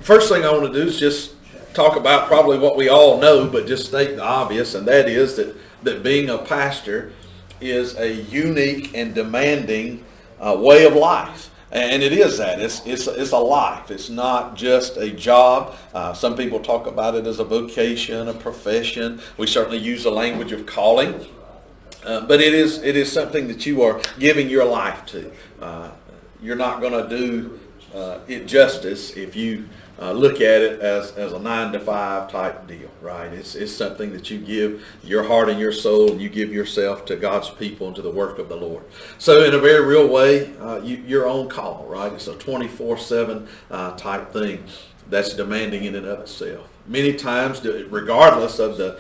First thing I want to do is just talk about probably what we all know, but just state the obvious, and that is that being a pastor is a unique and demanding way of life. And it is that. It's a life. It's not just a job. Some people talk about it as a vocation, a profession. We certainly use the language of calling. But it is something that you are giving your life to. You're not going to do it justice if you look at it as a 9 to 5 type deal, right? It's something that you give your heart and your soul, and you give yourself to God's people and to the work of the Lord. So in a very real way, you're on call, right? It's a 24/7 type thing that's demanding in and of itself. Many times, regardless of the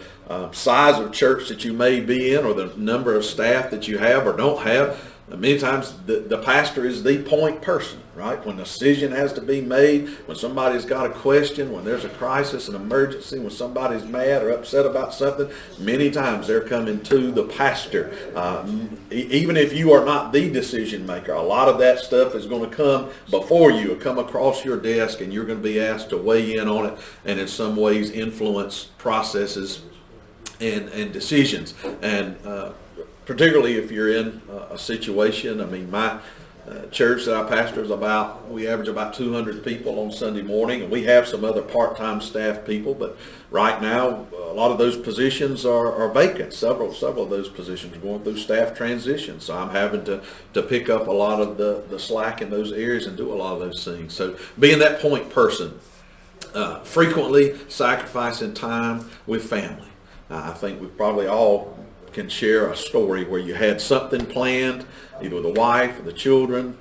size of church that you may be in or the number of staff that you have or don't have, many times the pastor is the point person, right? When a decision has to be made, when somebody's got a question, when there's a crisis, an emergency, when somebody's mad or upset about something, many times they're coming to the pastor. Even if you are not the decision maker, a lot of that stuff is going to come before you, come across your desk, and you're going to be asked to weigh in on it and in some ways influence processes and decisions. And particularly if you're in a situation, I mean, my church that I pastor is we average about 200 people on Sunday morning, and we have some other part-time staff people, but right now a lot of those positions are vacant. Several of those positions are going through staff transition, so I'm having to pick up a lot of the slack in those areas and do a lot of those things. So being that point person, frequently sacrificing time with family. I think we probably all can share a story where you had something planned, either with the wife or the children.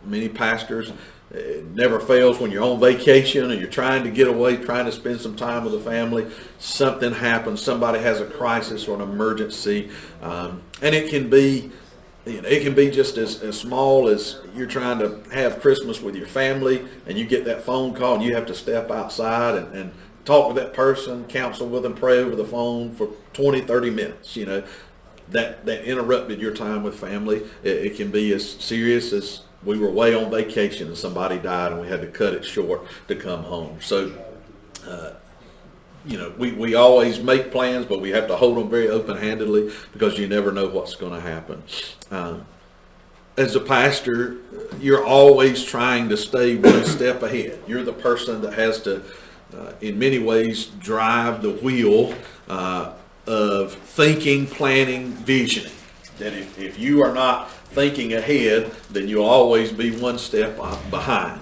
Many pastors, it never fails when you're on vacation or you're trying to get away, trying to spend some time with the family. Something happens, somebody has a crisis or an emergency, and it can be just as small as you're trying to have Christmas with your family and you get that phone call and you have to step outside and talk with that person, counsel with them, pray over the phone for 20, 30 minutes. That interrupted your time with family. It can be as serious as we were away on vacation and somebody died and we had to cut it short to come home. So, we always make plans, but we have to hold them very open-handedly because you never know what's going to happen. As a pastor, you're always trying to stay one step ahead. You're the person that has to in many ways drive the wheel of thinking, planning, visioning. That if you are not thinking ahead, then you'll always be one step behind.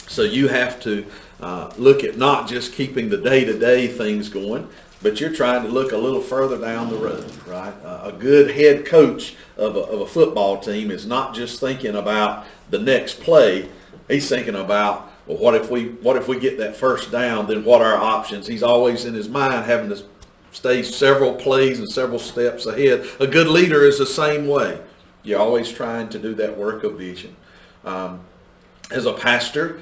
So you have to look at not just keeping the day-to-day things going, but you're trying to look a little further down the road, right? A good head coach of a football team is not just thinking about the next play. He's thinking about, well, what if we get that first down, then what are our options? He's always in his mind having to stay several plays and several steps ahead. A good leader is the same way. You're always trying to do that work of vision. As a pastor,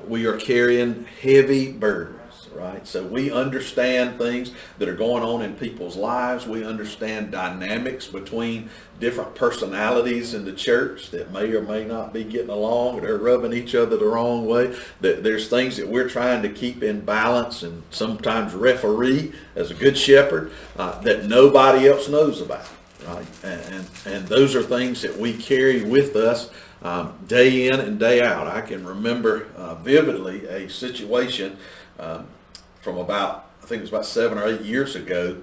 we are carrying heavy burdens, right? So we understand things that are going on in people's lives. We understand dynamics between different personalities in the church that may or may not be getting along, or they're rubbing each other the wrong way. There's things that we're trying to keep in balance and sometimes referee as a good shepherd that nobody else knows about, right? And those are things that we carry with us day in and day out. I can remember vividly a situation from I think it was about 7 or 8 years ago.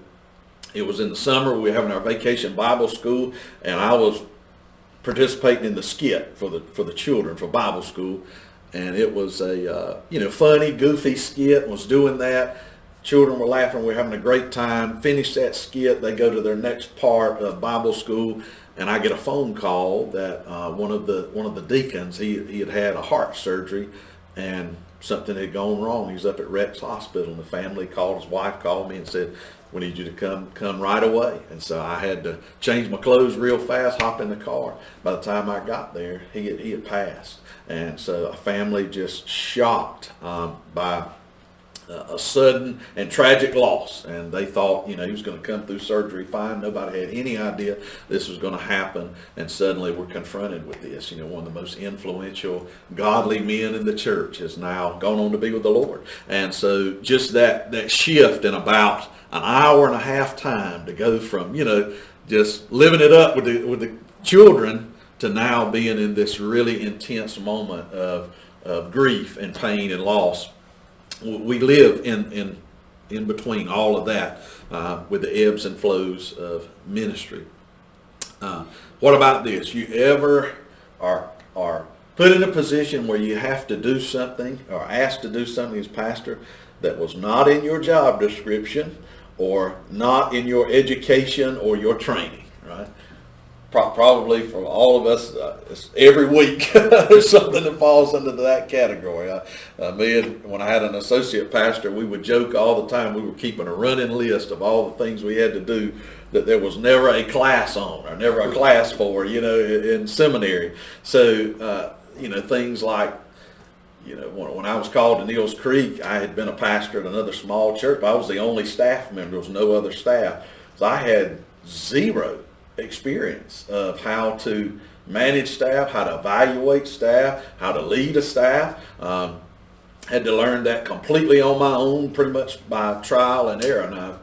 It was in the summer. We were having our vacation Bible school, and I was participating in the skit for the children for Bible school, and it was a funny, goofy skit. Was doing that. Children were laughing. We were having a great time. Finished that skit. They go to their next part of Bible school, and I get a phone call that one of the deacons, he had had a heart surgery, and something had gone wrong. He was up at Rex Hospital, and the family called, his wife called me and said, "We need you to come right away." And so I had to change my clothes real fast, hop in the car. By the time I got there, he had passed. And so a family just shocked by a sudden and tragic loss, and they thought, he was going to come through surgery fine. Nobody had any idea this was going to happen, and suddenly we're confronted with this. One of the most influential, godly men in the church has now gone on to be with the Lord, and so just that shift in about an hour and a half time to go from just living it up with the children to now being in this really intense moment of grief and pain and loss. We live in between all of that with the ebbs and flows of ministry. What about this? You ever are put in a position where you have to do something or asked to do something as pastor that was not in your job description or not in your education or your training, right? Probably for all of us, every week there's something that falls into that category. When I had an associate pastor, we would joke all the time. We were keeping a running list of all the things we had to do that there was never a class on or never a class for, in seminary. So, things like, when I was called to Neals Creek, I had been a pastor at another small church, but I was the only staff member. There was no other staff. So I had zero experience of how to manage staff, how to evaluate staff, how to lead a staff. Had to learn that completely on my own, pretty much by trial and error. And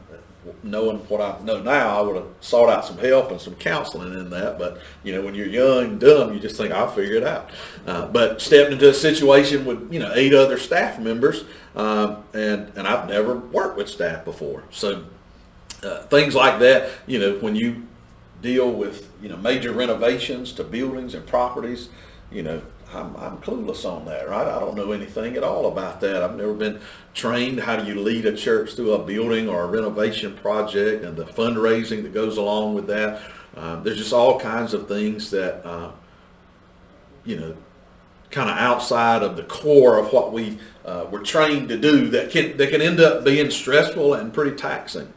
knowing what I know now, I would have sought out some help and some counseling in that. But when you're young and dumb, you just think I'll figure it out. But stepped into a situation with 8 other staff members, and I've never worked with staff before. So things like that, when you deal with major renovations to buildings and properties, I'm clueless on that, right? I don't know anything at all about that. I've never been trained how do you lead a church through a building or a renovation project and the fundraising that goes along with that. There's just all kinds of things that kind of outside of the core of what we were trained to do that can end up being stressful and pretty taxing.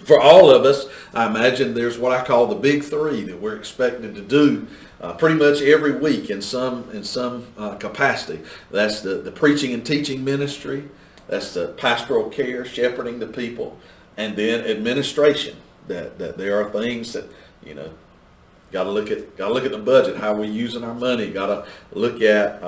For all of us, I imagine there's what I call the big 3 that we're expected to do pretty much every week in some capacity. That's the preaching and teaching ministry. That's the pastoral care, shepherding the people, and then administration. That there are things that got to look at the budget. How are we using our money? Got to look at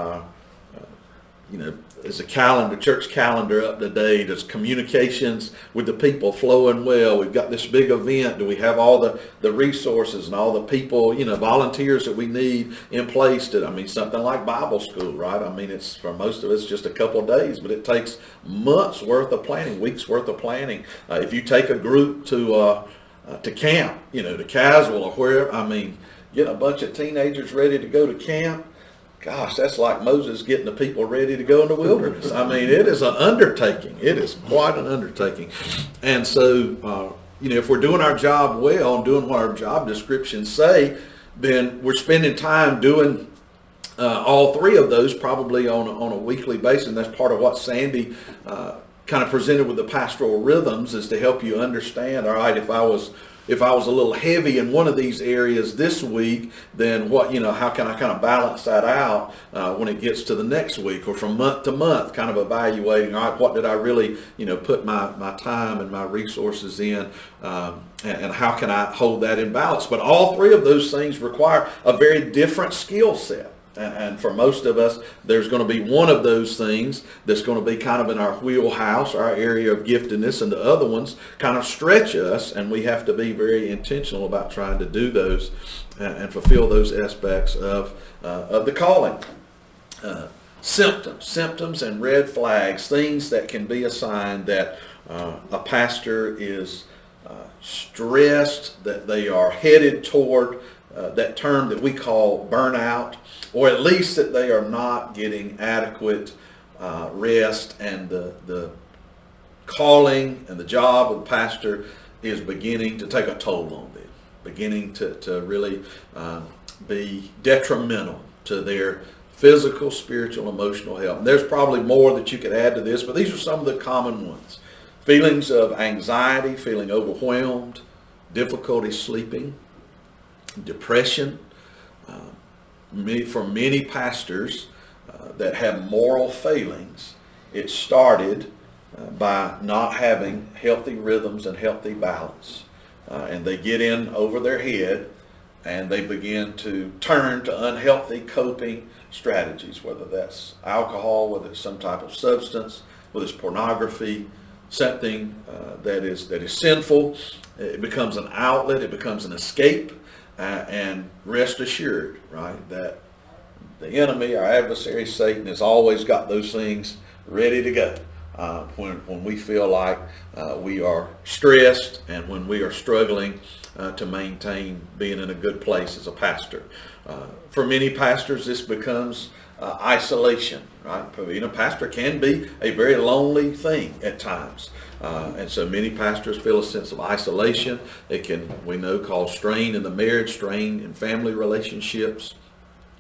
is the calendar, church calendar up to date? Is communications with the people flowing well? We've got this big event. Do we have all the resources and all the people, volunteers that we need in place something like Bible school, right? It's for most of us just a couple of days, but it takes months worth of planning, weeks worth of planning. If you take a group to camp, to Caswell or wherever, get a bunch of teenagers ready to go to camp. Gosh, that's like Moses getting the people ready to go in the wilderness. It is an undertaking. It is quite an undertaking. And so, if we're doing our job well and doing what our job descriptions say, then we're spending time doing all 3 of those probably on a weekly basis. And that's part of what Sandy kind of presented with the pastoral rhythms, is to help you understand, all right, if I was a little heavy in one of these areas this week, then how can I kind of balance that out when it gets to the next week or from month to month, kind of evaluating, all right, what did I really, put my time and my resources in, and how can I hold that in balance? But all 3 of those things require a very different skill set. And for most of us, there's going to be one of those things that's going to be kind of in our wheelhouse, our area of giftedness, and the other ones kind of stretch us, and we have to be very intentional about trying to do those and fulfill those aspects of the calling. Symptoms and red flags, things that can be a sign that a pastor is stressed, that they are headed toward that term that we call burnout, or at least that they are not getting adequate rest, and the calling and the job of the pastor is beginning to take a toll on them, beginning to really be detrimental to their physical, spiritual, emotional health. And there's probably more that you could add to this, but these are some of the common ones. Feelings of anxiety, feeling overwhelmed, difficulty sleeping, depression. For many pastors that have moral failings, it started by not having healthy rhythms and healthy balance. And they get in over their head and they begin to turn to unhealthy coping strategies, whether that's alcohol, whether it's some type of substance, whether it's pornography, something that is sinful. It becomes an outlet, it becomes an escape, and rest assured, right, that the enemy, our adversary, Satan, has always got those things ready to go when we feel like we are stressed and when we are struggling to maintain being in a good place as a pastor. For many pastors, this becomes isolation, right? Being a pastor can be a very lonely thing at times. And so many pastors feel a sense of isolation. It can, we know, cause strain in the marriage, strain in family relationships.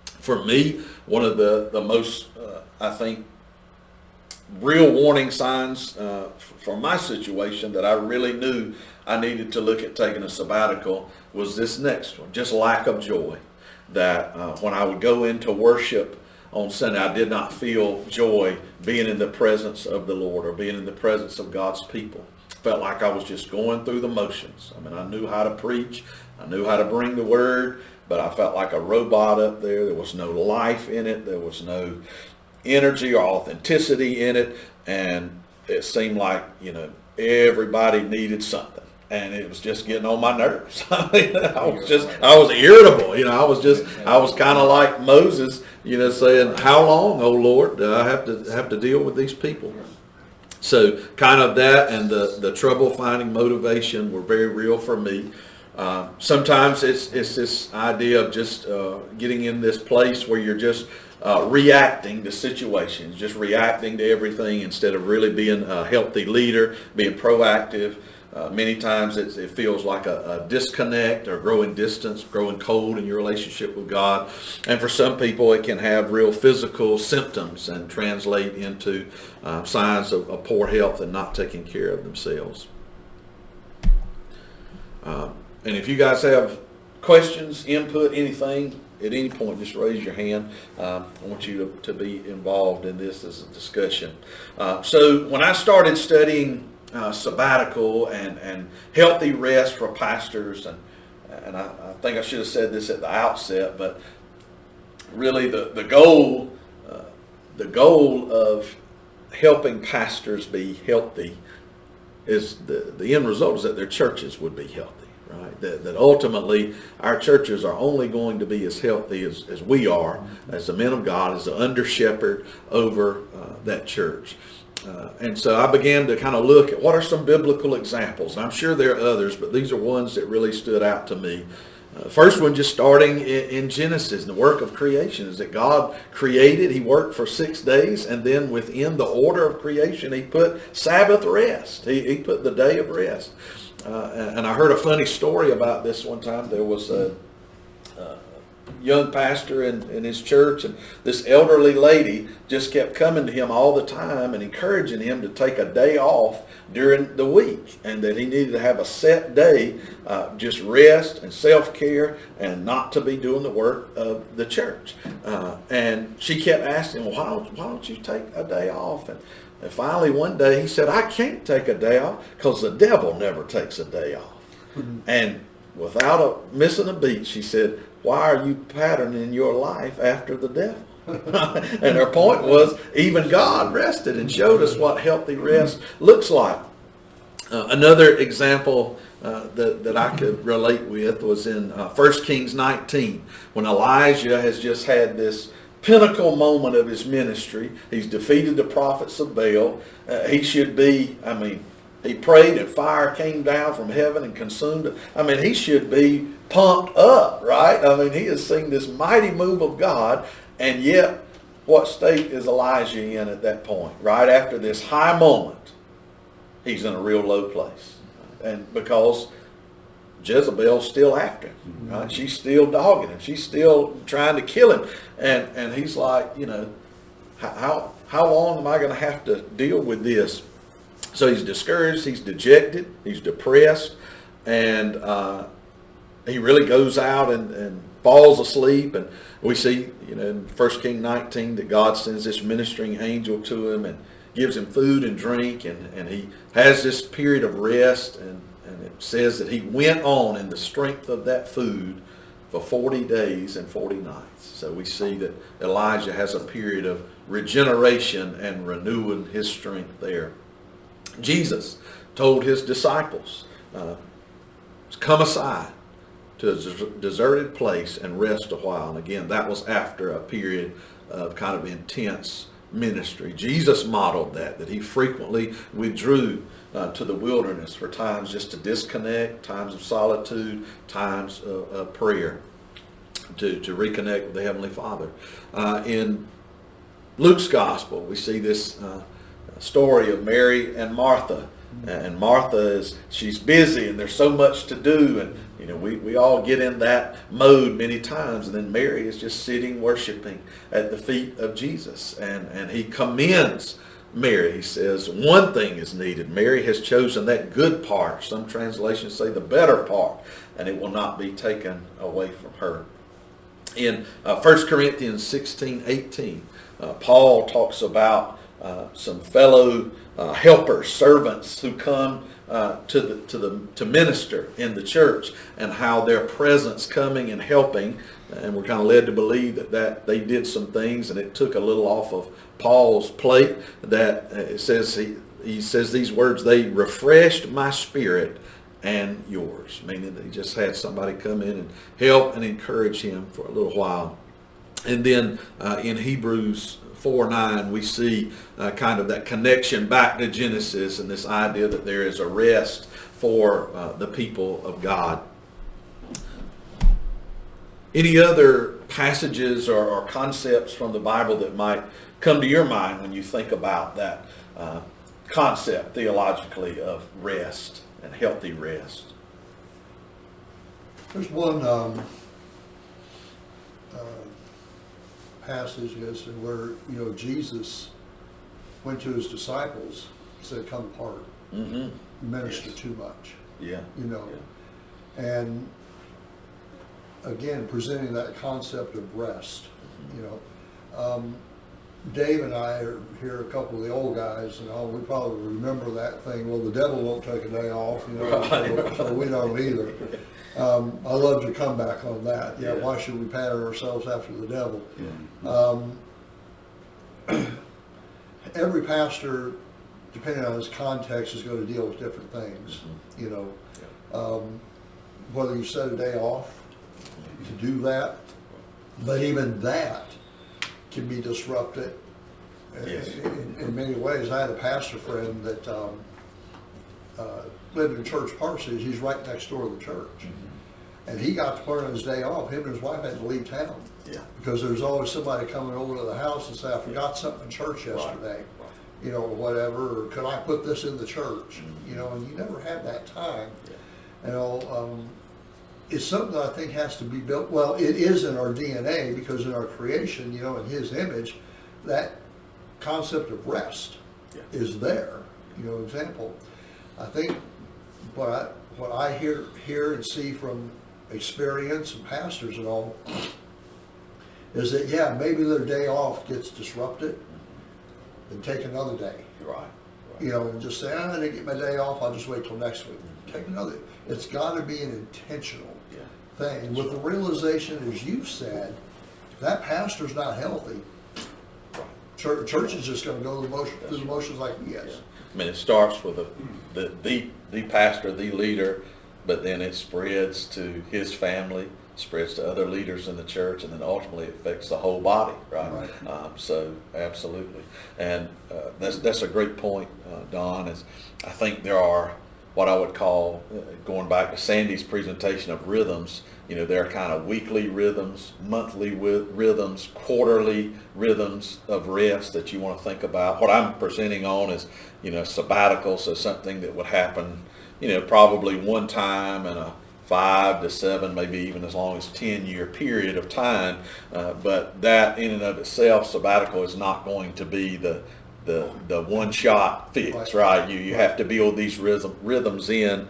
For me, one of the most, I think, real warning signs for my situation that I really knew I needed to look at taking a sabbatical was this next one, just lack of joy. That when I would go into worship on Sunday, I did not feel joy being in the presence of the Lord or being in the presence of God's people. Felt like I was just going through the motions. I mean, I knew how to preach, I knew how to bring the word, but I felt like a robot up there. There was no life in it. There was no energy or authenticity in it. And it seemed like, everybody needed something. And it was just getting on my nerves. I mean, I was irritable. I was kind of like Moses, saying, how long, oh Lord, do I have to deal with these people? So kind of that and the trouble finding motivation were very real for me. Sometimes it's this idea of just getting in this place where you're just reacting to situations, just reacting to everything instead of really being a healthy leader, being proactive. Many times it feels like a disconnect or growing distance, growing cold in your relationship with God. And for some people, it can have real physical symptoms and translate into signs of poor health and not taking care of themselves. And if you guys have questions, input, anything, at any point, just raise your hand. I want you to be involved in this as a discussion. So when I started studying sabbatical and healthy rest for pastors, and I think I should have said this at the outset, but really the goal of helping pastors be healthy is the end result is that their churches would be healthy. Right? That ultimately our churches are only going to be as healthy as we are, as the men of God, as the under shepherd over that church. And so I began to kind of look at what are some biblical examples. And I'm sure there are others, but these are ones that really stood out to me. First one, just starting in Genesis, the work of creation, is that God created, he worked for 6 days, and then within the order of creation, he put Sabbath rest. He put the day of rest. And I heard a funny story about this one time. There was a young pastor in his church, and this elderly lady just kept coming to him all the time and encouraging him to take a day off during the week, and that he needed to have a set day, just rest and self-care and not to be doing the work of the church. And she kept asking, well, why don't you take a day off? And finally one day he said, I can't take a day off because the devil never takes a day off. Mm-hmm. And without missing a beat, she said, why are you patterning your life after the devil? And her point was, even God rested and showed us what healthy rest looks like. Another example that I could relate with was in 1 Kings 19, when Elijah has just had this pinnacle moment of his ministry. He's defeated the prophets of Baal. He should be, he prayed and fire came down from heaven and consumed it. He should be pumped up, right? He has seen this mighty move of God, and yet what state is Elijah in at that point? Right after this high moment, he's in a real low place. And because Jezebel's still after him, right? She's still dogging him. She's still trying to kill him. And he's like, how long am I going to have to deal with this? So he's discouraged, he's dejected, he's depressed, and he really goes out and falls asleep. And we see, in 1 King 19 that God sends this ministering angel to him, and gives him food and drink, and he has this period of rest, and it says that he went on in the strength of that food for 40 days and 40 nights. So we see that Elijah has a period of regeneration and renewing his strength there. Jesus told his disciples, come aside to a deserted place and rest a while. And again, that was after a period of kind of intense ministry. Jesus modeled that he frequently withdrew to the wilderness for times just to disconnect, times of solitude, times of prayer, to reconnect with the Heavenly Father. In Luke's Gospel, we see this story of Mary and Martha. And Martha she's busy, and there's so much to do, and we all get in that mode many times. And then Mary is just sitting worshiping at the feet of Jesus, and he commends Mary. He says one thing is needed. Mary has chosen that good part. Some translations say the better part, and it will not be taken away from her. In 1 Corinthians 16:18, Paul talks about some fellow helpers, servants who come to minister in the church, and how their presence coming and helping, and we're kind of led to believe that they did some things, and it took a little off of Paul's plate. That it says he says these words: "They refreshed my spirit and yours," meaning that he just had somebody come in and help and encourage him for a little while. And then in Hebrews 4:9, we see kind of that connection back to Genesis, and this idea that there is a rest for the people of God. Any other passages or concepts from the Bible that might come to your mind when you think about that concept theologically of rest and healthy rest? There's one passage where Jesus went to his disciples and said, "Come apart. Mm-hmm. You minister too much." Yeah. And again, presenting that concept of rest. Dave and I are here, a couple of the old guys, and we probably remember that thing. Well, the devil won't take a day off, so we don't either. I love your comeback on that. Yeah, why should we pattern ourselves after the devil? Every pastor, depending on his context, is going to deal with different things. Whether you set a day off to do that, but even that can be disrupted in many ways. I had a pastor friend that lived in Church Parsons. He's right next door to the church. And he got to part of his day off. Him and his wife had to leave town. Because there's always somebody coming over to the house and say, "I forgot something in church yesterday." Or whatever, or could I put this in the church? And you never have that time. It's something that I think has to be built. Well, it is in our DNA, because in our creation, in his image, that concept of rest is there. Example, I think what I hear and see from experience and pastors and all is that, maybe their day off gets disrupted, and take another day. Right. And just say, I didn't get my day off, I'll just wait till next week. Take another. It's got to be an intentional thing. With the realization, as you said, if that pastor's not healthy, church is just going to go through the motions like he is. I mean, it starts with the pastor, the leader, but then it spreads to his family, spreads to other leaders in the church, and then ultimately it affects the whole body, right? So absolutely, and that's a great point, Don. Is I think there are what I would call, going back to Sandy's presentation of rhythms, there are kind of weekly rhythms, monthly rhythms, quarterly rhythms of rest that you want to think about. What I'm presenting on is, sabbatical, so something that would happen, probably one time in a 5 to 7, maybe even as long as 10-year period of time. But that in and of itself, sabbatical is not going to be the one-shot fix, right? You have to build these rhythms in,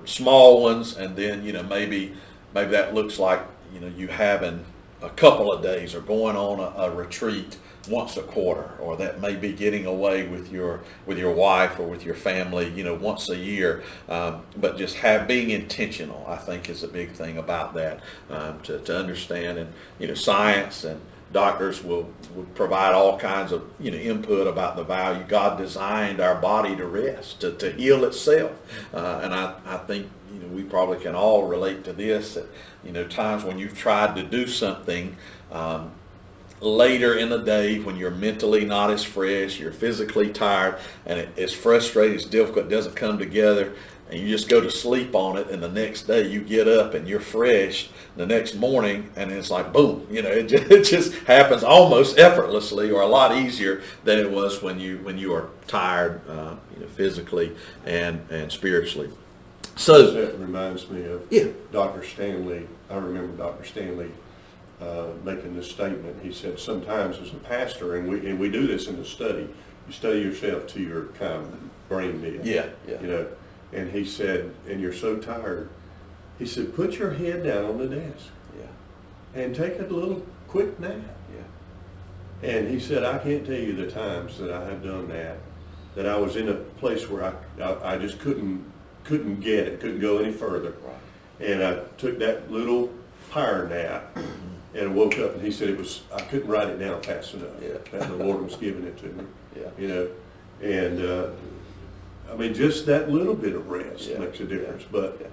small ones, and then maybe that looks like you having a couple of days, or going on a retreat once a quarter, or that may be getting away with your wife or with your family, once a year. But just being intentional, I think, is a big thing about that, to understand. And science and doctors will provide all kinds of input about the value. God designed our body to rest, to heal itself, and I think we probably can all relate to this. Times when you've tried to do something later in the day, when you're mentally not as fresh, you're physically tired, and it's frustrating, it's difficult, it doesn't come together, and you just go to sleep on it, and the next day you get up and you're fresh the next morning, and it's like boom, it just happens almost effortlessly, or a lot easier than it was when you are tired, physically and spiritually. So that reminds me of Dr. Stanley. I remember Dr. Stanley making this statement. He said, sometimes as a pastor, and we do this in the study, you study yourself to your kind of brain dead. Yeah. And he said, and you're so tired, he said, put your head down on the desk. Yeah. And take a little quick nap. Yeah. And he said, I can't tell you the times that I have done that I was in a place where I just couldn't get it, couldn't go any further. Right. And I took that little power nap and I woke up, and he said I couldn't write it down fast enough. Yeah. And the Lord was giving it to me. Yeah. And I mean, just that little bit of rest makes a difference. Yeah. But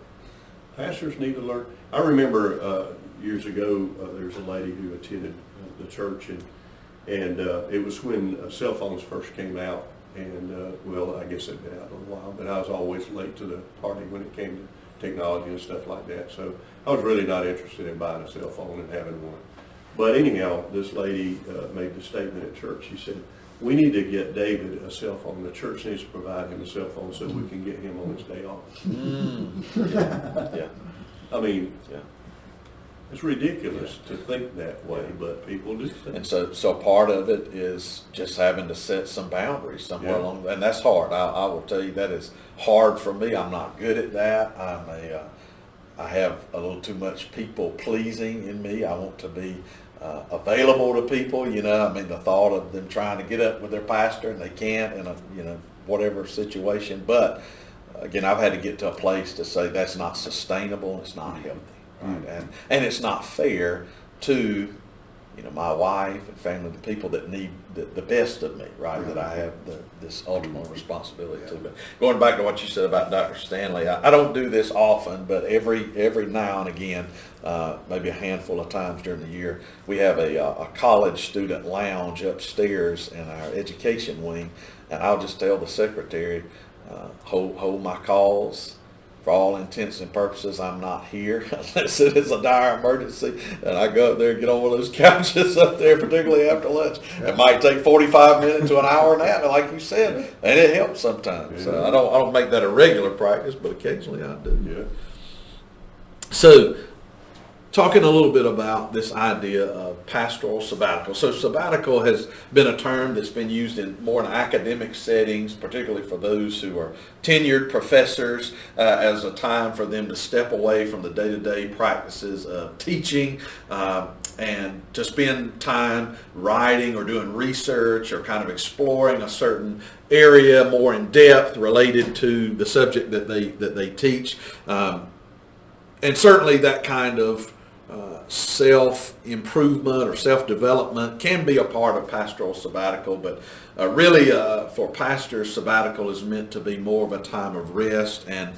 pastors need to learn. I remember years ago, there was a lady who attended the church, and it was when cell phones first came out. And well, I guess it'd been out a little while, but I was always late to the party when it came to technology and stuff like that. So I was really not interested in buying a cell phone and having one. But anyhow, this lady made the statement at church. She said, we need to get David a cell phone. The church needs to provide him a cell phone so we can get him on his day off. Yeah. I mean, Yeah. it's ridiculous to think that way, but people do. And so part of it is just having to set some boundaries somewhere along, and that's hard. I will tell you that is hard for me. I'm not good at that. I have a little too much people pleasing in me. I want to be available to people. The thought of them trying to get up with their pastor and they can't in a whatever situation. But again, I've had to get to a place to say that's not sustainable. It's not healthy. Right? And it's not fair to my wife and family, the people that need the best of me, right? That I have this ultimate responsibility to. But going back to what you said about Dr. Stanley, I don't do this often, but every now and again, maybe a handful of times during the year, we have a college student lounge upstairs in our education wing, and I'll just tell the secretary, hold my calls. For all intents and purposes, I'm not here unless it is a dire emergency, and I go up there and get on one of those couches up there, particularly after lunch. It might take 45 minutes to an hour nap, and like you said, and it helps sometimes. So I don't make that a regular practice, but occasionally I do. Yeah. So, talking a little bit about this idea of pastoral sabbatical. So sabbatical has been a term that's been used in more in academic settings, particularly for those who are tenured professors, as a time for them to step away from the day-to-day practices of teaching and to spend time writing or doing research or kind of exploring a certain area more in depth related to the subject that they teach. And certainly that kind of self-improvement or self-development can be a part of pastoral sabbatical, but really for pastors, sabbatical is meant to be more of a time of rest and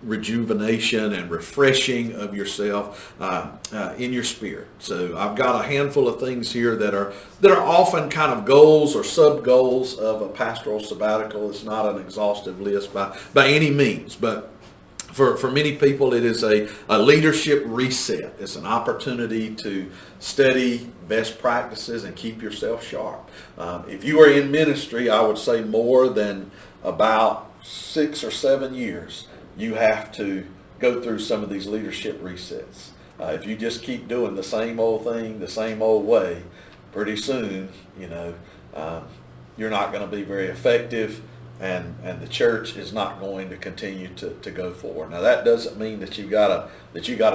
rejuvenation and refreshing of yourself in your spirit. So I've got a handful of things here that are often kind of goals or sub-goals of a pastoral sabbatical. It's not an exhaustive list by any means, but for many people, it is a leadership reset. It's an opportunity to study best practices and keep yourself sharp. If you are in ministry, I would say more than about 6 or 7 years, you have to go through some of these leadership resets. If you just keep doing the same old thing, the same old way, pretty soon, you're not going to be very effective. and the church is not going to continue to go forward. Now that doesn't mean that you gotta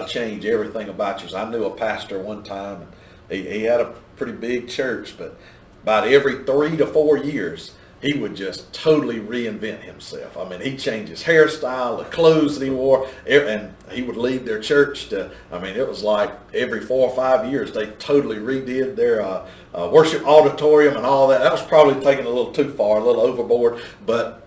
change everything about you. I knew a pastor one time, and he had a pretty big church, but about every 3 to 4 years, he would just totally reinvent himself. I mean, he'd change his hairstyle, the clothes that he wore, and he would lead their church to, I mean, it was like every 4 or 5 years, they totally redid their worship auditorium and all that. That was probably taking a little too far, a little overboard, but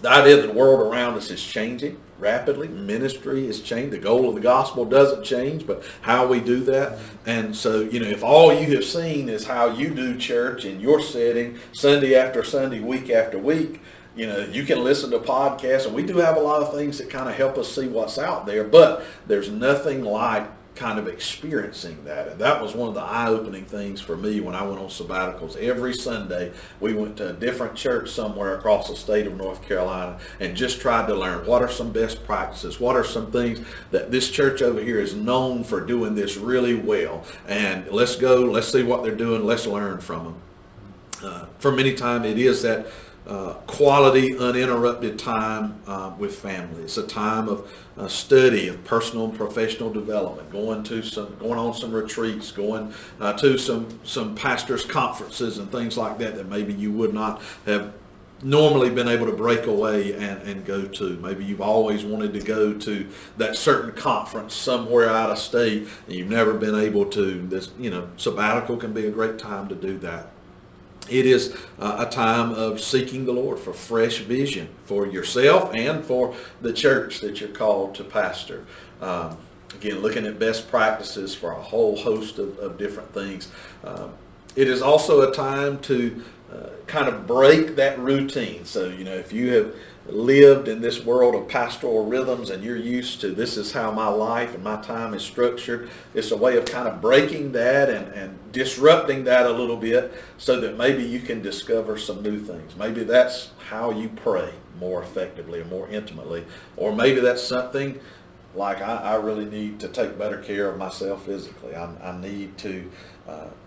the idea that the world around us is changing rapidly. Ministry is changing. The goal of the gospel doesn't change, but how we do that. And so, if all you have seen is how you do church in your setting, Sunday after Sunday, week after week, you can listen to podcasts, and we do have a lot of things that kind of help us see what's out there, but there's nothing like kind of experiencing that. And that was one of the eye-opening things for me when I went on sabbaticals. Every Sunday we went to a different church somewhere across the state of North Carolina and just tried to learn what are some best practices, what are some things that this church over here is known for doing this really well, and let's go, let's see what they're doing, let's learn from them. For many times it is that quality, uninterrupted time with family. It's a time of study, of personal and professional development, going on some retreats, going to some pastors' conferences and things like that maybe you would not have normally been able to break away and go to. Maybe you've always wanted to go to that certain conference somewhere out of state and you've never been able to. This, sabbatical can be a great time to do that. It is a time of seeking the Lord for fresh vision for yourself and for the church that you're called to pastor. Again, looking at best practices for a whole host of different things. It is also a time to kind of break that routine. So, if you have lived in this world of pastoral rhythms and you're used to this is how my life and my time is structured, it's a way of kind of breaking that and disrupting that a little bit so that maybe you can discover some new things. Maybe that's how you pray more effectively or more intimately, or maybe that's something like I really need to take better care of myself physically. I need to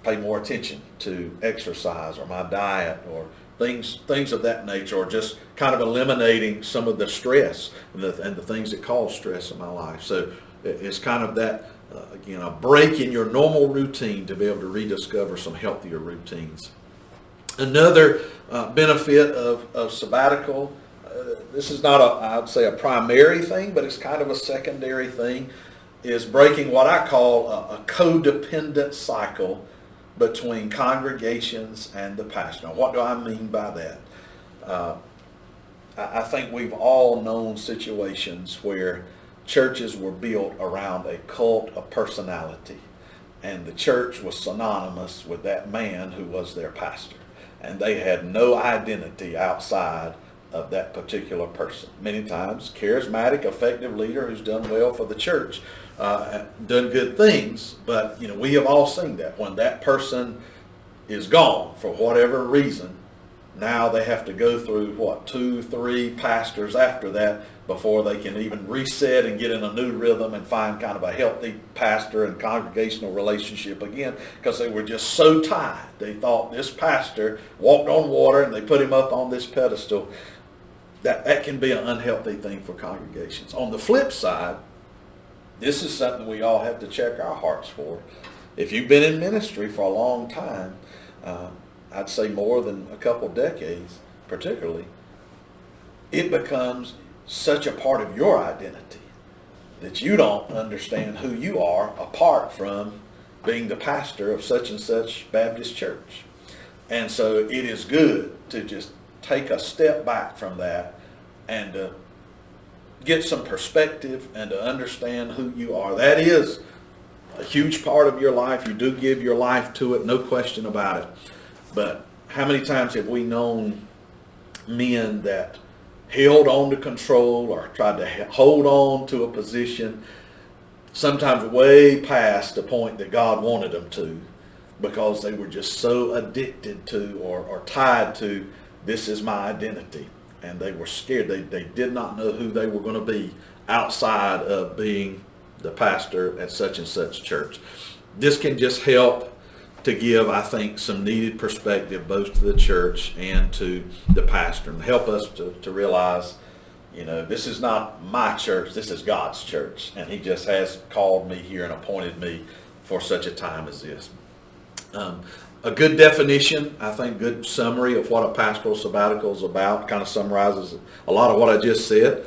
pay more attention to exercise or my diet or things of that nature, or just kind of eliminating some of the stress and the things that cause stress in my life. So it's kind of that, a break in your normal routine to be able to rediscover some healthier routines. Another benefit of sabbatical, this is not I'd say a primary thing, but it's kind of a secondary thing, is breaking what I call a codependent cycle between congregations and the pastor. Now, what do I mean by that? I think we've all known situations where churches were built around a cult of personality, and the church was synonymous with that man who was their pastor, and they had no identity outside of that particular person. Many times, charismatic, effective leader who's done well for the church, done good things, but we have all seen that when that person is gone for whatever reason, now they have to go through 2-3 pastors after that before they can even reset and get in a new rhythm and find kind of a healthy pastor and congregational relationship again, because they were just so tied. They thought this pastor walked on water and they put him up on this pedestal. That can be an unhealthy thing for congregations. On the flip side, this is something we all have to check our hearts for. If you've been in ministry for a long time, I'd say more than a couple decades particularly, it becomes such a part of your identity that you don't understand who you are apart from being the pastor of such and such Baptist church. And so it is good to just take a step back from that and to get some perspective and to understand who you are. That is a huge part of your life. You do give your life to it, no question about it. But how many times have we known men that held on to control or tried to hold on to a position, sometimes way past the point that God wanted them to, because they were just so addicted to or tied to, this is my identity. And they were scared. They did not know who they were going to be outside of being the pastor at such and such church. This can just help to give, I think, some needed perspective both to the church and to the pastor, and help us to realize, this is not my church, this is God's church, and he just has called me here and appointed me for such a time as this. A good definition, I think, good summary of what a pastoral sabbatical is about, kind of summarizes a lot of what I just said.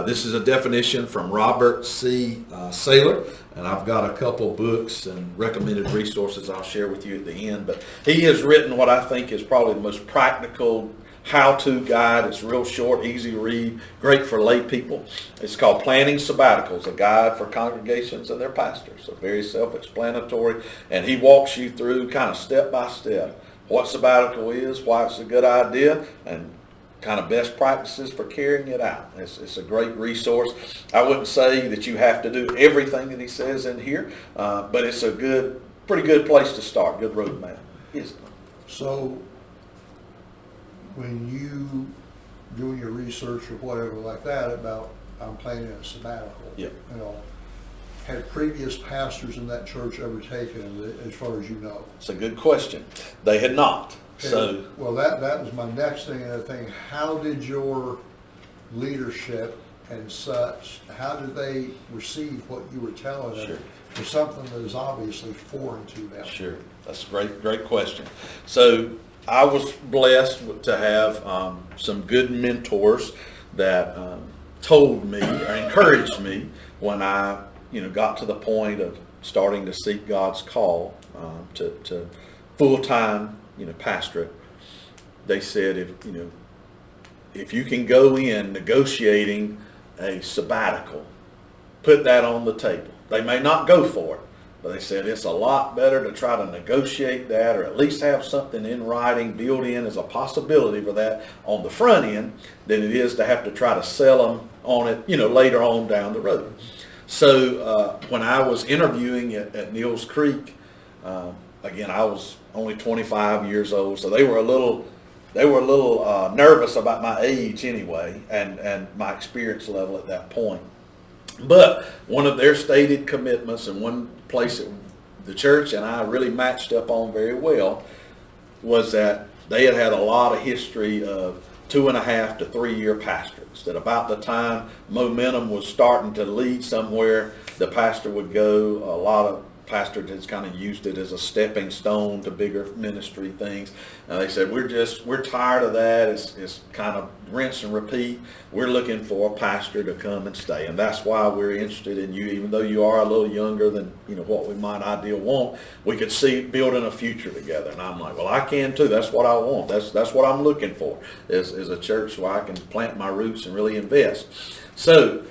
This is a definition from Robert C. Saylor, and I've got a couple books and recommended resources I'll share with you at the end. But he has written what I think is probably the most practical how-to guide. It's real short, easy to read, great for lay people. It's called Planning Sabbaticals, a guide for congregations and their pastors. So very self-explanatory, and he walks you through kind of step by step what sabbatical is, why it's a good idea, and kind of best practices for carrying it out. It's a great resource. I wouldn't say that you have to do everything that he says in here, but it's a pretty good place to start, good roadmap. Yes. So when you doing your research or whatever like that about I'm planning a sabbatical, Yep. Had previous pastors in that church ever taken it, as far as you know? It's a good question. They had not. Okay. So, well, that was my next thing. And the thing, how did your leadership and such, how did they receive what you were telling them? Sure. For something that is obviously foreign to them. sure, that's a great question. So I was blessed to have some good mentors that told me or encouraged me when I got to the point of starting to seek God's call to full-time pastorate. They said, if you can go in negotiating a sabbatical, put that on the table. They may not go for it, but they said it's a lot better to try to negotiate that, or at least have something in writing built in as a possibility for that on the front end, than it is to have to try to sell them on it later on down the road. So when I was interviewing at Neal's Creek, again, I was only 25 years old, so they were a little nervous about my age anyway, and my experience level at that point. But one of their stated commitments, and one place that the church and I really matched up on very well, was that they had a lot of history of 2.5 to 3 year pastorates. That about the time momentum was starting to lead somewhere, the pastor would go. A lot of pastors has kind of used it as a stepping stone to bigger ministry things. And they said, we're tired of that. It's kind of rinse and repeat. We're looking for a pastor to come and stay. And that's why we're interested in you, even though you are a little younger than what we might ideally want. We could see building a future together. And I'm like, well, I can too. That's what I want. That's what I'm looking for, is a church where I can plant my roots and really invest. So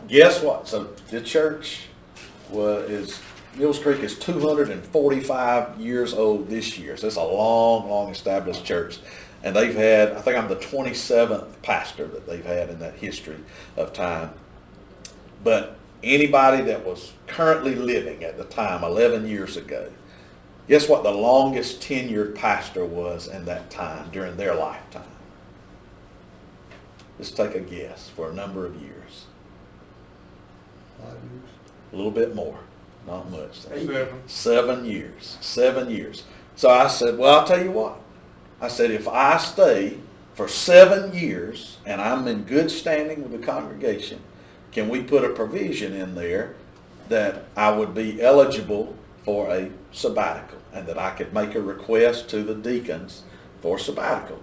guess what? So the church Neal's Creek is 245 years old this year. So it's a long established church. And they've had, I think I'm the 27th pastor that they've had in that history of time. But anybody that was currently living at the time, 11 years ago, guess what the longest tenured pastor was in that time during their lifetime? Just take a guess for a number of years. 5 years? A little bit more. Not much. 7. 7 years. So I said, well, I'll tell you what. I said, if I stay for 7 years and I'm in good standing with the congregation, can we put a provision in there that I would be eligible for a sabbatical, and that I could make a request to the deacons for sabbatical?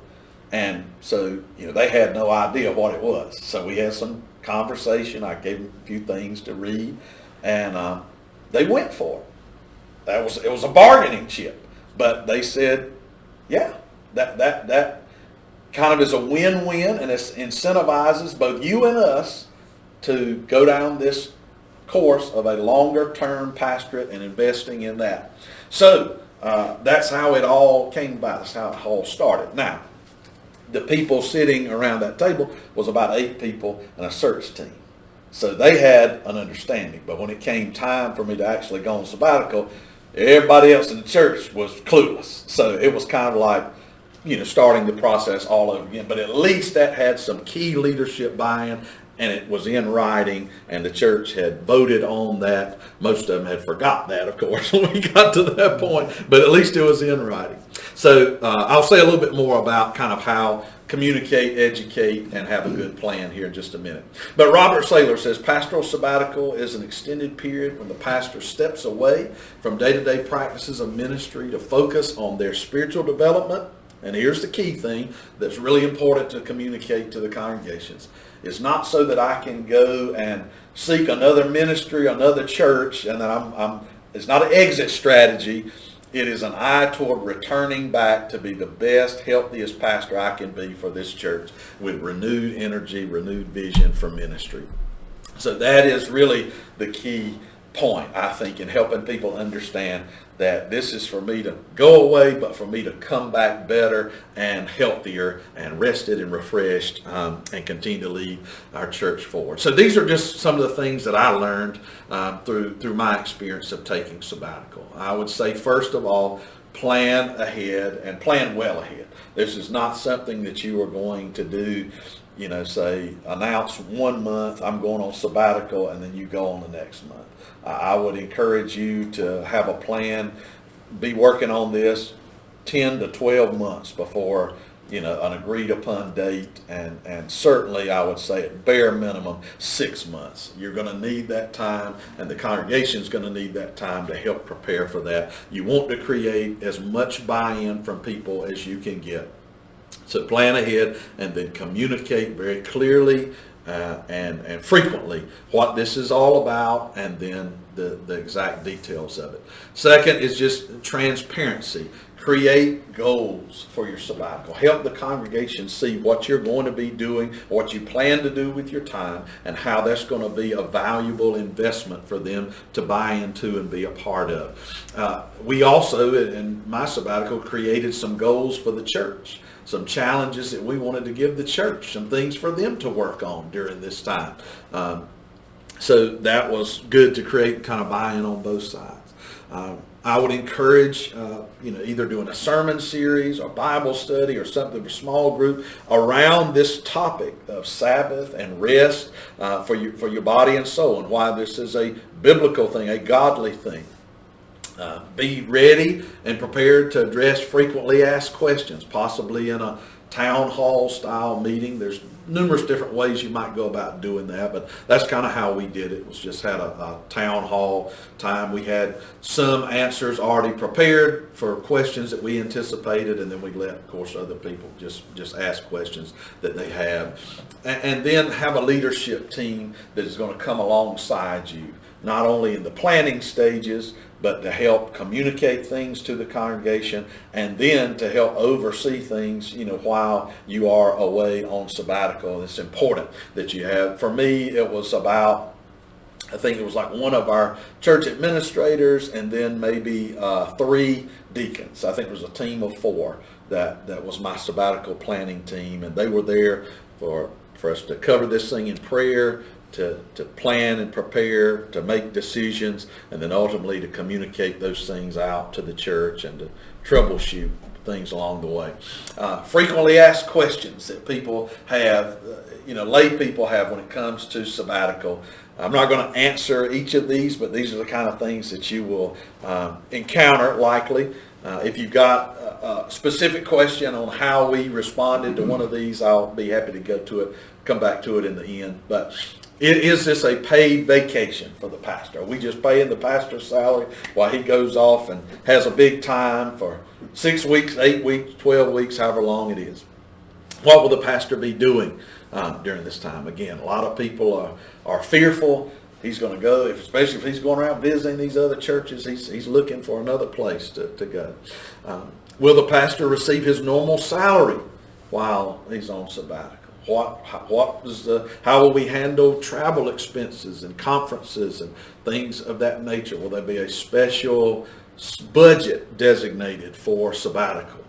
And so, they had no idea what it was. So we had some conversation. I gave them a few things to read, and they went for it. It was a bargaining chip, but they said, yeah, that kind of is a win-win, and it incentivizes both you and us to go down this course of a longer-term pastorate and investing in that. So that's how it all came about. That's how it all started. Now, the people sitting around that table was about 8 people and a search team. So they had an understanding, but when it came time for me to actually go on sabbatical, everybody else in the church was clueless. So it was kind of like, starting the process all over again. But at least that had some key leadership buy-in and it was in writing, and the church had voted on that. Most of them had forgot that, of course, when we got to that point, but at least it was in writing. So I'll say a little bit more about kind of how communicate, educate, and have a good plan here in just a minute. But Robert Saylor says, pastoral sabbatical is an extended period when the pastor steps away from day-to-day practices of ministry to focus on their spiritual development. And here's the key thing that's really important to communicate to the congregations. It's not so that I can go and seek another ministry, another church, and that it's not an exit strategy. It is an eye toward returning back to be the best, healthiest pastor I can be for this church with renewed energy, renewed vision for ministry. So that is really the key point, I think, in helping people understand that this is for me to go away, but for me to come back better and healthier and rested and refreshed, and continue to lead our church forward. So these are just some of the things that I learned through my experience of taking sabbatical. I would say, first of all, plan ahead and plan well ahead. This is not something that you are going to do, say announce 1 month, I'm going on sabbatical, and then you go on the next month. I would encourage you to have a plan, be working on this 10 to 12 months before, an agreed upon date, and certainly I would say at bare minimum 6 months. You're going to need that time, and the congregation's going to need that time to help prepare for that. You want to create as much buy-in from people as you can get. So plan ahead and then communicate very clearly and frequently what this is all about, and then the exact details of it. Second is just transparency. Create goals for your sabbatical. Help the congregation see what you're going to be doing, what you plan to do with your time, and how that's going to be a valuable investment for them to buy into and be a part of. We also, in my sabbatical, created some goals for the church. Some challenges that we wanted to give the church, some things for them to work on during this time. So that was good to create kind of buy-in on both sides. I would encourage, either doing a sermon series or Bible study or something, a small group around this topic of Sabbath and rest for your body and soul, and why this is a biblical thing, a godly thing. Be ready and prepared to address frequently asked questions, possibly in a town hall style meeting. There's numerous different ways you might go about doing that, but that's kind of how we did it. It was just had a town hall time. We had some answers already prepared for questions that we anticipated, and then we let, of course, other people just ask questions that they have. And then have a leadership team that is going to come alongside you, not only in the planning stages, but to help communicate things to the congregation, and then to help oversee things, while you are away on sabbatical. It's important that you have. For me, it was about, I think it was like one of our church administrators, and then maybe 3 deacons. I think it was a team of 4 that was my sabbatical planning team, and they were there for us to cover this thing in prayer, to plan and prepare, to make decisions, and then ultimately to communicate those things out to the church and to troubleshoot things along the way. Frequently asked questions that people have, lay people have when it comes to sabbatical. I'm not going to answer each of these, but these are the kind of things that you will encounter likely. If you've got a specific question on how we responded to one of these, I'll be happy to come back to it in the end. But is this a paid vacation for the pastor? Are we just paying the pastor's salary while he goes off and has a big time for 6 weeks, 8 weeks, 12 weeks, however long it is? What will the pastor be doing during this time? Again, a lot of people are fearful. He's going to go, especially if he's going around visiting these other churches, he's looking for another place to go. Will the pastor receive his normal salary while he's on sabbatical? How will we handle travel expenses and conferences and things of that nature? Will there be a special budget designated for sabbatical?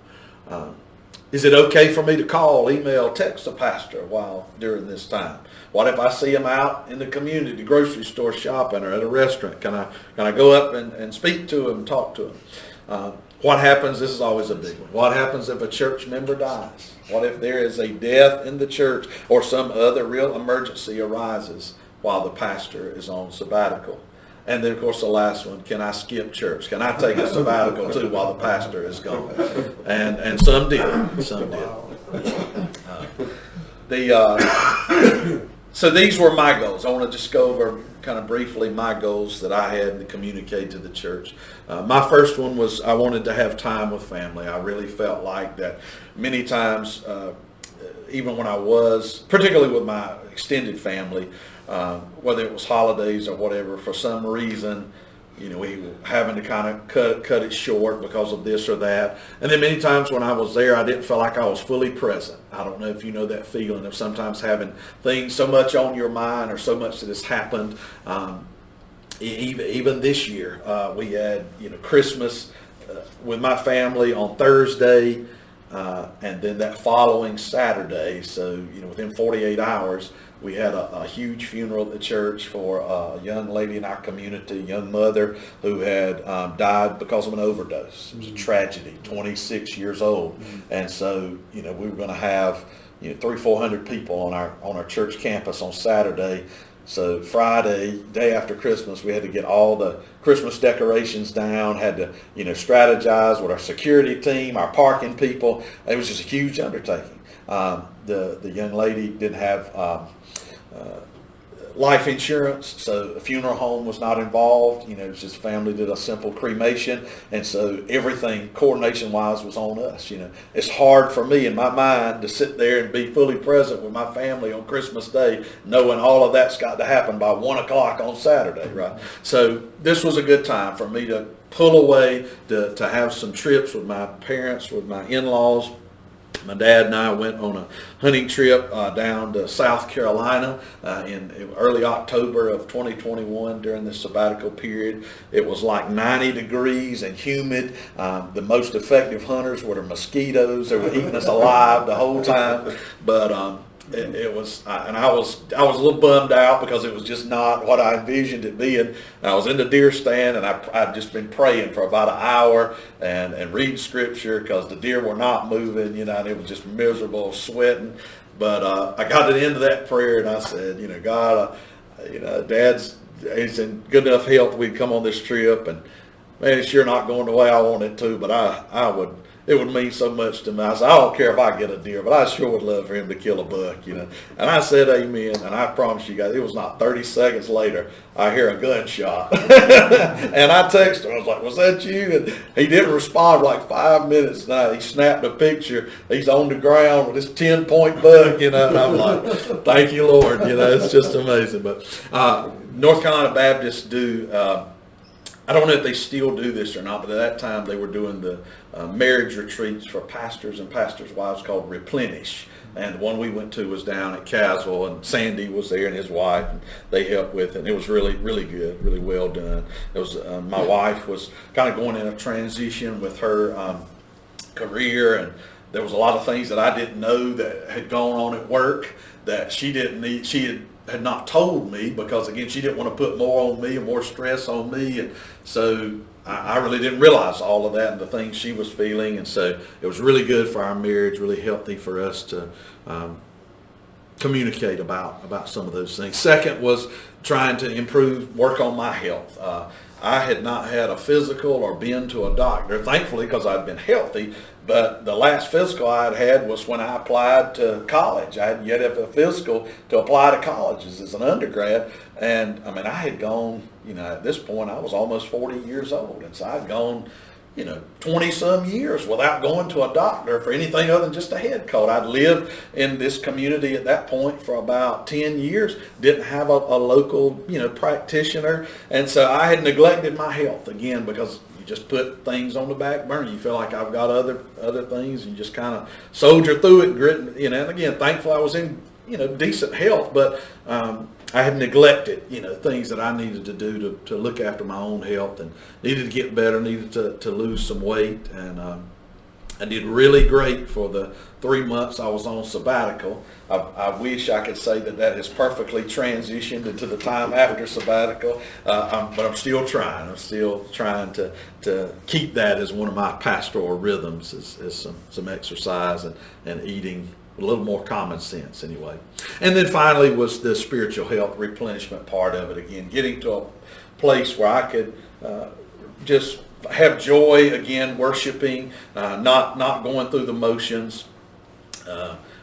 Is it okay for me to call, email, text the pastor during this time? What if I see him out in the community, the grocery store shopping or at a restaurant? Can I go up and speak to him, talk to him? What happens, this is always a big one, what happens if a church member dies? What if there is a death in the church or some other real emergency arises while the pastor is on sabbatical? And then, of course, the last one, can I skip church? Can I take a sabbatical too while the pastor is gone? And some did. Some did. So these were my goals. I want to just go over kind of briefly my goals that I had to communicate to the church. My first one was I wanted to have time with family. I really felt like that many times, even when I was, particularly with my extended family, whether it was holidays or whatever, for some reason, we were having to kind of cut it short because of this or that. And then many times when I was there, I didn't feel like I was fully present. I don't know if you know that feeling of sometimes having things so much on your mind or so much that has happened. Even this year, we had Christmas with my family on Thursday, and then that following Saturday. So within 48 hours. We had a huge funeral at the church for a young lady in our community, a young mother who had died because of an overdose. It was a tragedy, 26 years old. And so, we were going to have 300-400 people on our church campus on Saturday. So Friday, day after Christmas, we had to get all the Christmas decorations down, had to, strategize with our security team, our parking people. It was just a huge undertaking. The young lady didn't have life insurance, so the funeral home was not involved. It was just family did a simple cremation, and so everything coordination-wise was on us. It's hard for me in my mind to sit there and be fully present with my family on Christmas Day, knowing all of that's got to happen by 1 o'clock on Saturday, right? So this was a good time for me to pull away, to have some trips with my parents, with my in-laws. My dad and I went on a hunting trip down to South Carolina in early October of 2021 during the sabbatical period. It was like 90 degrees and humid. The most effective hunters were the mosquitoes. They were eating us alive the whole time. But it was, and I was a little bummed out because it was just not what I envisioned it being. And I was in the deer stand, and I'd just been praying for about an hour and reading scripture because the deer were not moving, and it was just miserable, sweating. But I got to the end of that prayer, and I said, God, he's in good enough health we'd come on this trip, and man, it's sure not going the way I want it to, but it would mean so much to me. I said, I don't care if I get a deer, but I sure would love for him to kill a buck, And I said amen, and I promise you guys, it was not 30 seconds later, I hear a gunshot. And I texted him, I was like, was that you? And he didn't respond for like 5 minutes. Now he snapped a picture. He's on the ground with this 10-point buck, and I'm like, thank you, Lord. It's just amazing. But North Carolina Baptists do, I don't know if they still do this or not, but at that time they were doing the marriage retreats for pastors and pastors' wives called Replenish. And the one we went to was down at Caswell, and Sandy was there and his wife, and they helped with it. And it was really, really good, really well done. It was my wife was kind of going in a transition with her career, and there was a lot of things that I didn't know that had gone on at work that she didn't need. She had not told me because, again, she didn't want to put more on me and more stress on me. And so I really didn't realize all of that and the things she was feeling. And so it was really good for our marriage, really healthy for us to communicate about some of those things. Second was trying to work on my health. I had not had a physical or been to a doctor, thankfully, because I'd been healthy. But the last physical I had was when I applied to college. I hadn't yet had a physical to apply to colleges as an undergrad. And I mean, I had gone, at this point, I was almost 40 years old. And so I'd gone, 20 some years without going to a doctor for anything other than just a head cold. I'd lived in this community at that point for about 10 years, didn't have a local, practitioner. And so I had neglected my health again because you just put things on the back burner. You feel like I've got other things, and you just kind of soldier through it, grit, and again, thankfully I was in, decent health, but I had neglected, things that I needed to do to look after my own health, and needed to get better, needed to lose some weight. And I did really great for the 3 months I was on sabbatical. I wish I could say that has perfectly transitioned into the time after sabbatical, but I'm still trying. I'm still trying to keep that as one of my pastoral rhythms, is some exercise and eating a little more common sense anyway. And then finally was the spiritual health replenishment part of it. Again, getting to a place where I could just have joy again, worshiping, not going through the motions.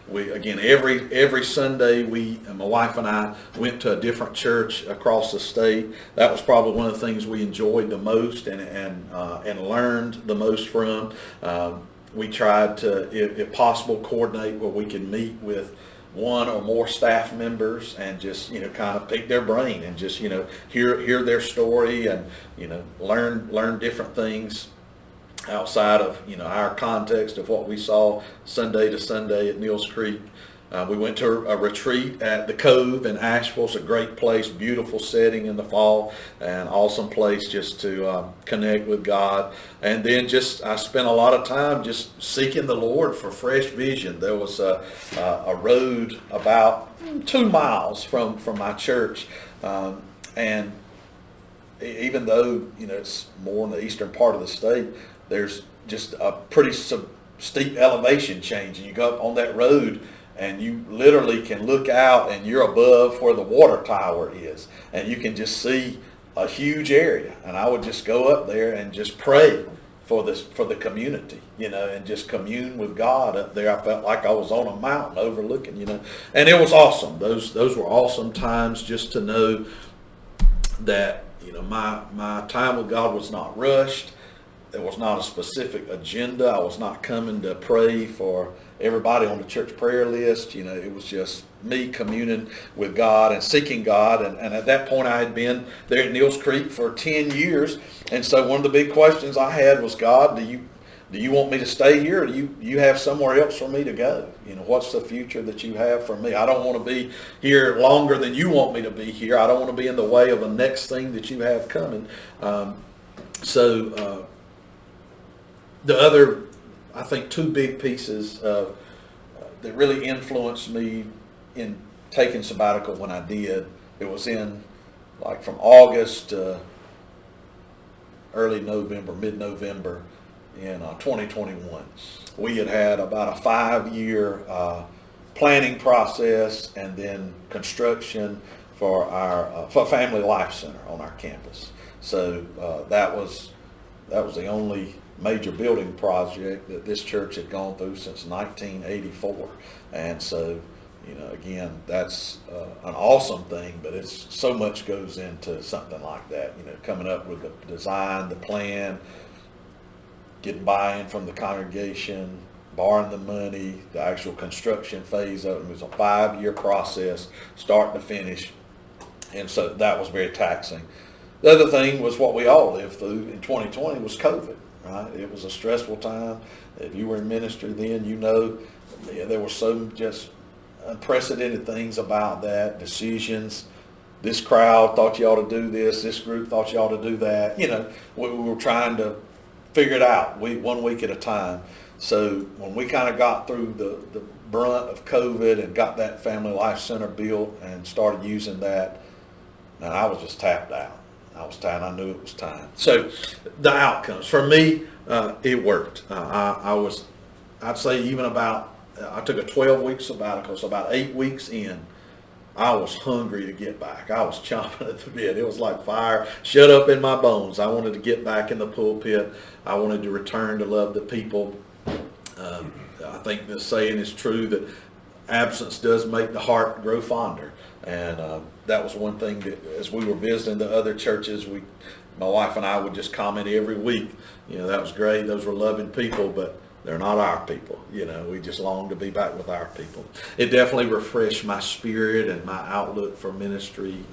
We again every Sunday my wife and I went to a different church across the state. That was probably one of the things we enjoyed the most and learned the most from. We tried to, if possible, coordinate where we could meet with one or more staff members and just kind of pick their brain and just hear their story and learn different things outside of our context of what we saw Sunday to Sunday at Neals Creek. We went to a retreat at the Cove in Asheville. It's a great place, beautiful setting in the fall, and awesome place just to connect with God. And then I spent a lot of time just seeking the Lord for fresh vision. There was a road about 2 miles from my church, and even though it's more in the eastern part of the state, there's just a pretty steep elevation change, and you go up on that road and you literally can look out and you're above where the water tower is, and you can just see a huge area. And I would just go up there and just pray for the community, and just commune with God up there. I felt like I was on a mountain overlooking, and it was awesome. Those were awesome times just to know that my time with God was not rushed. There was not a specific agenda. I was not coming to pray for everybody on the church prayer list. It was just me communing with God and seeking God. And at that point, I had been there at Neals Creek for 10 years. And so one of the big questions I had was, God, do you want me to stay here, or do you have somewhere else for me to go? What's the future that you have for me? I don't want to be here longer than you want me to be here. I don't want to be in the way of the next thing that you have coming. The other, I think, 2 big pieces that really influenced me in taking sabbatical when I did, it was from August to early November, mid-November in 2021. We had about a 5-year planning process and then construction for our Family Life Center on our campus. So that was the only major building project that this church had gone through since 1984. And so, again, that's an awesome thing, but it's so much goes into something like that, coming up with the design, the plan, getting buy-in from the congregation, borrowing the money, the actual construction phase of it. It was a 5-year process, start to finish. And so that was very taxing. The other thing was what we all lived through in 2020 was COVID. Right? It was a stressful time. If you were in ministry then, there were some just unprecedented things about that, decisions. This crowd thought you ought to do this. This group thought you ought to do that. We were trying to figure it out 1 week at a time. So when we kind of got through the brunt of COVID and got that Family Life Center built and started using that, man, I was just tapped out. I knew it was time. So the outcomes for me, it worked. I'd say I took a 12-week sabbatical. So about 8 weeks in, I was hungry to get back. I was chomping at the bit. It was like fire shut up in my bones. I wanted to get back in the pulpit. I wanted to return to love the people. I think the saying is true that absence does make the heart grow fonder. And that was one thing that as we were visiting the other churches, my wife and I would just comment every week, that was great. Those were loving people, but they're not our people. We just long to be back with our people. It definitely refreshed my spirit and my outlook for ministry,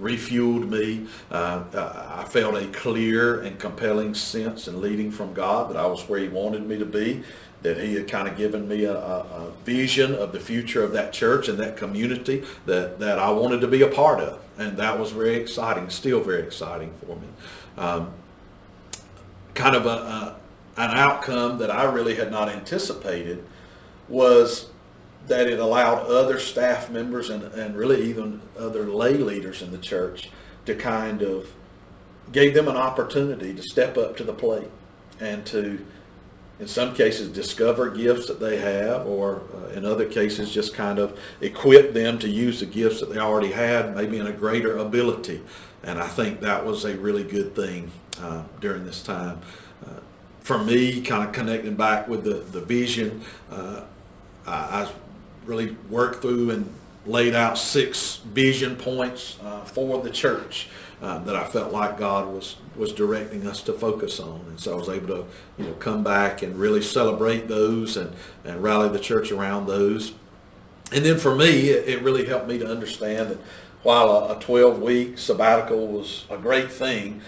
refueled me. I felt a clear and compelling sense and leading from God that I was where He wanted me to be, that He had kind of given me a vision of the future of that church and that community that I wanted to be a part of. And that was very exciting, still very exciting for me. Kind of an outcome that I really had not anticipated was that it allowed other staff members and really even other lay leaders in the church to kind of gave them an opportunity to step up to the plate and to, in some cases, discover gifts that they have, or in other cases, just kind of equip them to use the gifts that they already had, maybe in a greater ability. And I think that was a really good thing during this time. For me, kind of connecting back with the vision, I really worked through and laid out 6 vision points for the church that I felt like God was directing us to focus on. And so I was able to, come back and really celebrate those and rally the church around those. And then for me, it really helped me to understand that while a 12-week sabbatical was a great thing,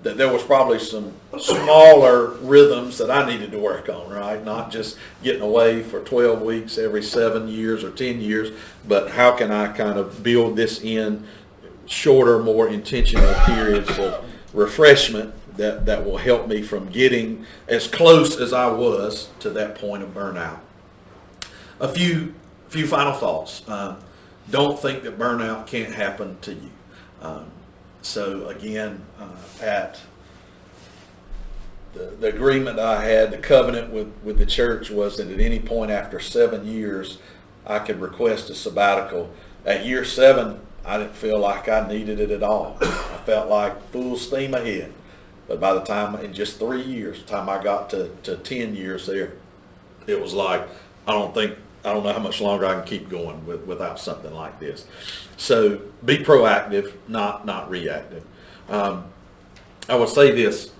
that there was probably some smaller rhythms that I needed to work on, right? Not just getting away for 12 weeks every 7 years or 10 years, but how can I kind of build this in shorter, more intentional periods of refreshment that will help me from getting as close as I was to that point of burnout. A few final thoughts. Don't think that burnout can't happen to you. So again, at the agreement I had, the covenant with the church was that at any point after 7 years, I could request a sabbatical. At year 7, I didn't feel like I needed it at all. I felt like full steam ahead. But by the time, in just 3 years, the time I got to 10 years there, it was like, I don't know how much longer I can keep going without something like this. So be proactive, not reactive. I would say this,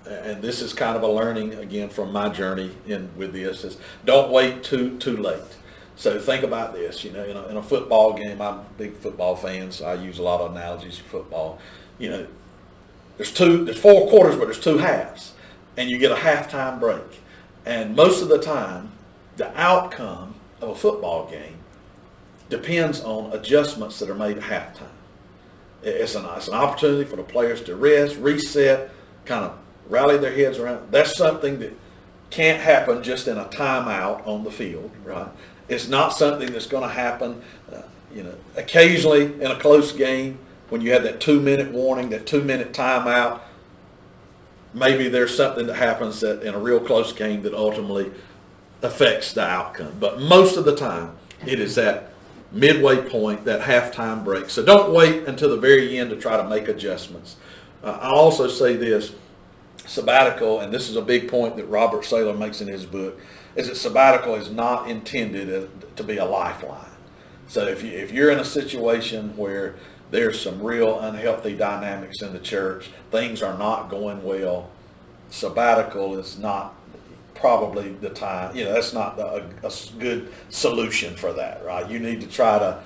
and this is kind of a learning again from my journey with this, is don't wait too late. So think about this, in a football game. I'm a big football fan, so I use a lot of analogies for football. There's 4 quarters, but there's 2 halves, and you get a halftime break. And most of the time, the outcome of a football game depends on adjustments that are made at halftime. It's an opportunity for the players to rest, reset, kind of rally their heads around. That's something that can't happen just in a timeout on the field, right? It's not something that's going to happen, occasionally in a close game when you have that 2-minute warning, that 2-minute timeout. Maybe there's something that happens that in a real close game that ultimately affects the outcome. But most of the time, it is that midway point, that halftime break. So don't wait until the very end to try to make adjustments. I'll also say this, sabbatical, and this is a big point that Robert Saylor makes in his book, is that sabbatical is not intended to be a lifeline. So if you're in a situation where there's some real unhealthy dynamics in the church, things are not going well, sabbatical is not probably the time, that's not a good solution for that, right? You need to try to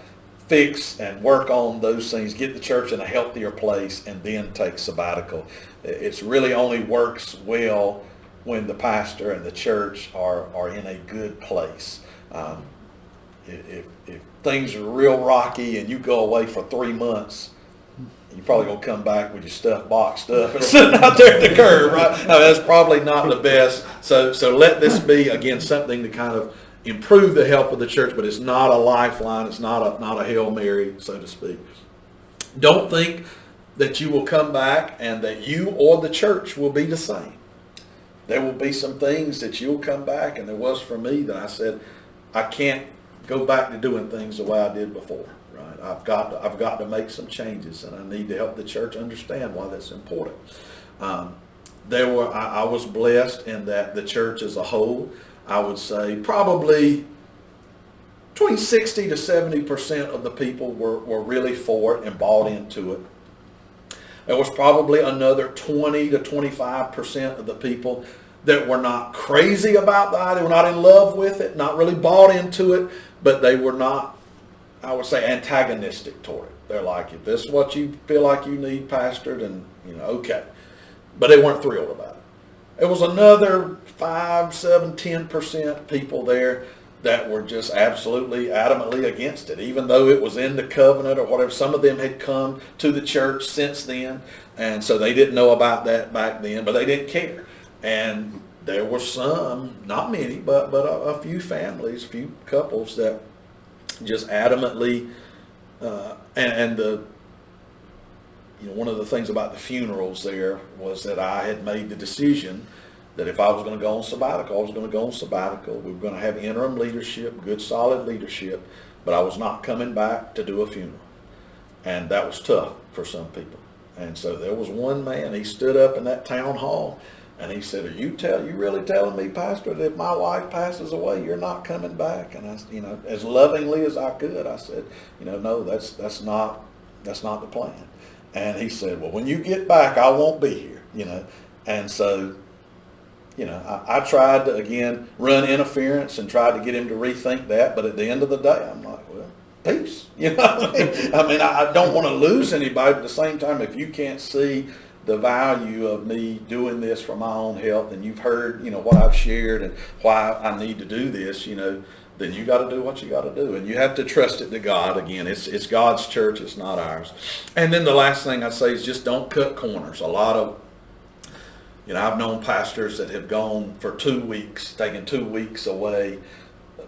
fix and work on those things, get the church in a healthier place, and then take sabbatical. It's really only works well when the pastor and the church are in a good place. If things are real rocky and you go away for 3 months, you're probably going to come back with your stuff boxed up and sitting out there at the curb, right? That's probably not the best. So let this be, again, something to kind of improve the health of the church, but it's not a lifeline. It's not a Hail Mary, so to speak. Don't think that you will come back and that you or the church will be the same. There will be some things that you'll come back, and there was for me that I said, I can't go back to doing things the way I did before. Right? I've got to make some changes, and I need to help the church understand why that's important. I was blessed in that the church as a whole, I would say probably between 60 to 70% of the people were really for it and bought into it. There was probably another 20 to 25% of the people that were not crazy about the idea, were not in love with it, not really bought into it, but they were not, I would say, antagonistic toward it. They're like, if this is what you feel like you need, Pastor, then, okay. But they weren't thrilled about it. There was another 5, 7, 10% people there that were just absolutely adamantly against it, even though it was in the covenant or whatever. Some of them had come to the church since then, and so they didn't know about that back then, but they didn't care. And there were some, not many, but a few families, a few couples that just adamantly, and the, one of the things about the funerals there was that I had made the decision that if I was going to go on sabbatical, I was going to go on sabbatical. We were going to have interim leadership, good solid leadership, but I was not coming back to do a funeral. And that was tough for some people. And so there was one man, he stood up in that town hall and he said, you really telling me, Pastor, that if my wife passes away, you're not coming back? And I, as lovingly as I could, I said, no, that's not the plan. And he said, well, when you get back, I won't be here, And so, I tried to, again, run interference and tried to get him to rethink that. But at the end of the day, I'm like, well, peace. I don't want to lose anybody. But at the same time, if you can't see the value of me doing this for my own health, and you've heard, what I've shared and why I need to do this, then you got to do what you got to do. And you have to trust it to God. Again, it's God's church. It's not ours. And then the last thing I'd say is just don't cut corners. A lot of, I've known pastors that have gone for 2 weeks, taken 2 weeks away,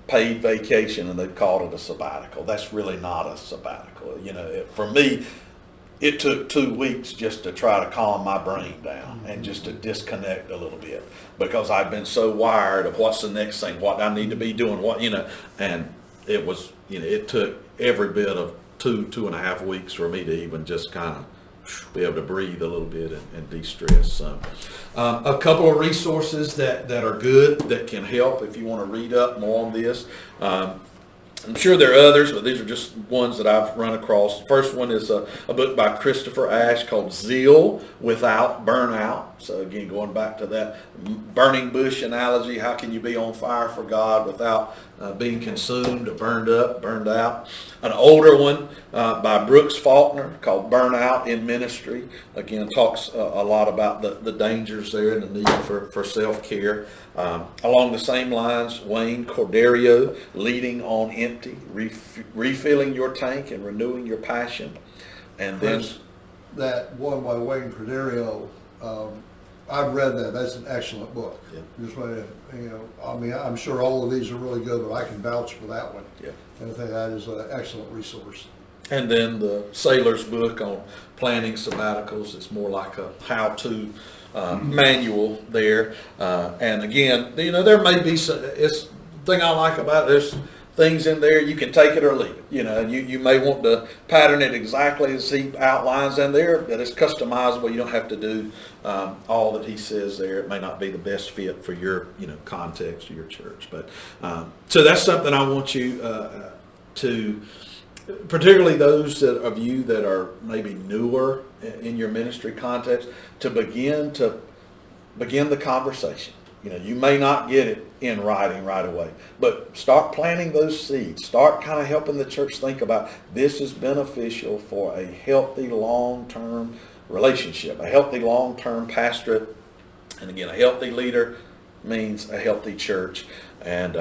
paid vacation, and they've called it a sabbatical. That's really not a sabbatical. For me, it took 2 weeks just to try to calm my brain down and just to disconnect a little bit, because I've been so wired of what's the next thing, what I need to be doing, and it was, it took every bit of 2.5 weeks for me to even just kind of be able to breathe a little bit and de-stress. So, a couple of resources that are good, that can help if you want to read up more on this. I'm sure there are others, but these are just ones that I've run across. The first one is a book by Christopher Ash called Zeal Without Burnout. So again, going back to that burning bush analogy, how can you be on fire for God without being consumed or burned out? An older one by Brooks Faulkner called Burnout in Ministry. Again, talks a lot about the dangers there and the need for self-care. Along the same lines, Wayne Cordeiro, Leading on Empty, Refilling Your Tank and Renewing Your Passion. And then that one by Wayne Cordeiro, I've read that. That's an excellent book. Yeah. Just want to, I'm sure all of these are really good, but I can vouch for that one. Yeah. And I think that is an excellent resource. And then the Sailor's book on planning sabbaticals. It's more like a how-to manual there. And again, there may be some, it's the thing I like about it, there's things in there you can take it or leave it, and you may want to pattern it exactly as he outlines in there, but it's customizable. You don't have to do all that he says there. It may not be the best fit for your context or your church, but so that's something I want you to, particularly those of you that are maybe newer in your ministry context, to begin the conversation. You may not get it in writing right away, but start planting those seeds. Start kind of helping the church think about this is beneficial for a healthy long-term relationship, a healthy long-term pastorate. And again, a healthy leader means a healthy church. And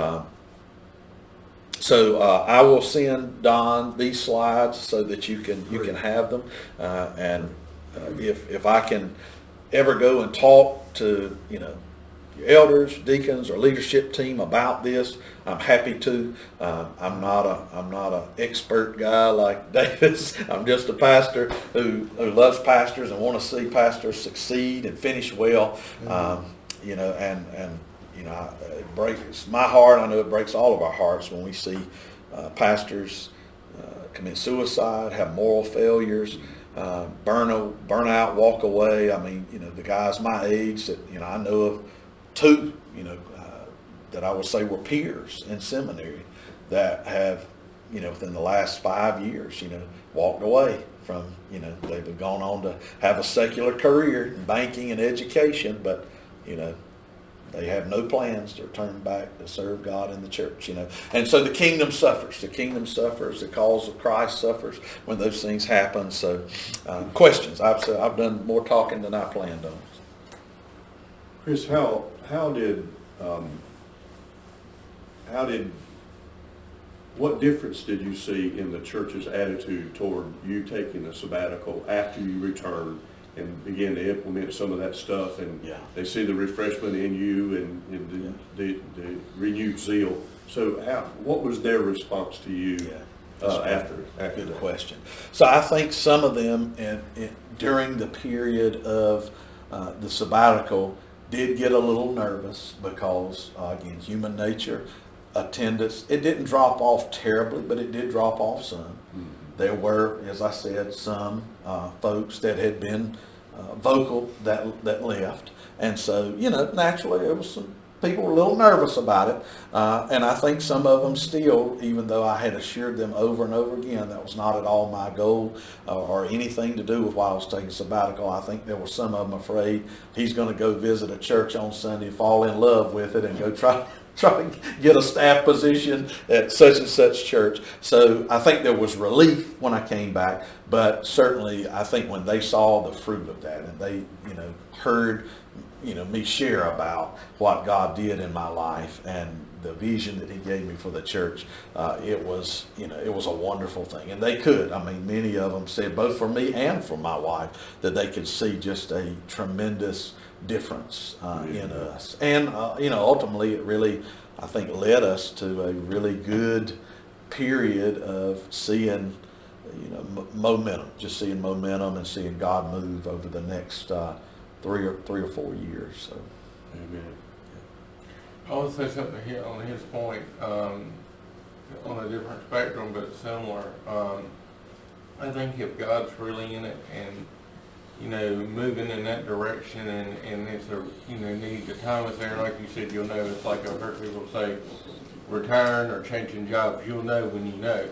so I will send Don these slides so that you can have them. And if I can ever go and talk to your elders, deacons, or leadership team about this, I'm happy to. I'm not an expert guy like Davis. I'm just a pastor who loves pastors and want to see pastors succeed and finish well. It breaks my heart. I know it breaks all of our hearts when we see pastors commit suicide, have moral failures, burn out, walk away. I mean, the guys my age that I know of, two, that I would say were peers in seminary that have, within the last 5 years, walked away from, they've gone on to have a secular career in banking and education, but, they have no plans to return back to serve God in the church, And so the kingdom suffers. The kingdom suffers. The cause of Christ suffers when those things happen. So questions. I've done more talking than I planned on. Chris, what difference did you see in the church's attitude toward you taking a sabbatical after you returned, and begin to implement some of that stuff, and Yeah. they see the refreshment in you and the renewed zeal. So what was their response to you after Good that? question. So I think some of them during the period of the sabbatical did get a little nervous because, again, human nature, attendance, it didn't drop off terribly, but it did drop off some. There were, as I said, some folks that had been vocal that left. And so, naturally there was some people were a little nervous about it. And I think some of them still, even though I had assured them over and over again that was not at all my goal or anything to do with why I was taking sabbatical, I think there were some of them afraid he's going to go visit a church on Sunday, fall in love with it, and go try to get a staff position at such and such church. So I think there was relief when I came back, but certainly I think when they saw the fruit of that and they, heard, me share about what God did in my life and the vision that he gave me for the church, it was a wonderful thing. And they could, many of them said, both for me and for my wife, that they could see just a tremendous difference in us. And, ultimately it really, I think, led us to a really good period of seeing, momentum, just seeing momentum and seeing God move over the next 3 or 4 years. So, Amen. I want to say something here on his point, on a different spectrum, but similar. I think if God's really in it and, moving in that direction and it's a, need, the time is there, like you said, you'll know. It's like I've heard people say, retiring or changing jobs, you'll know when you know,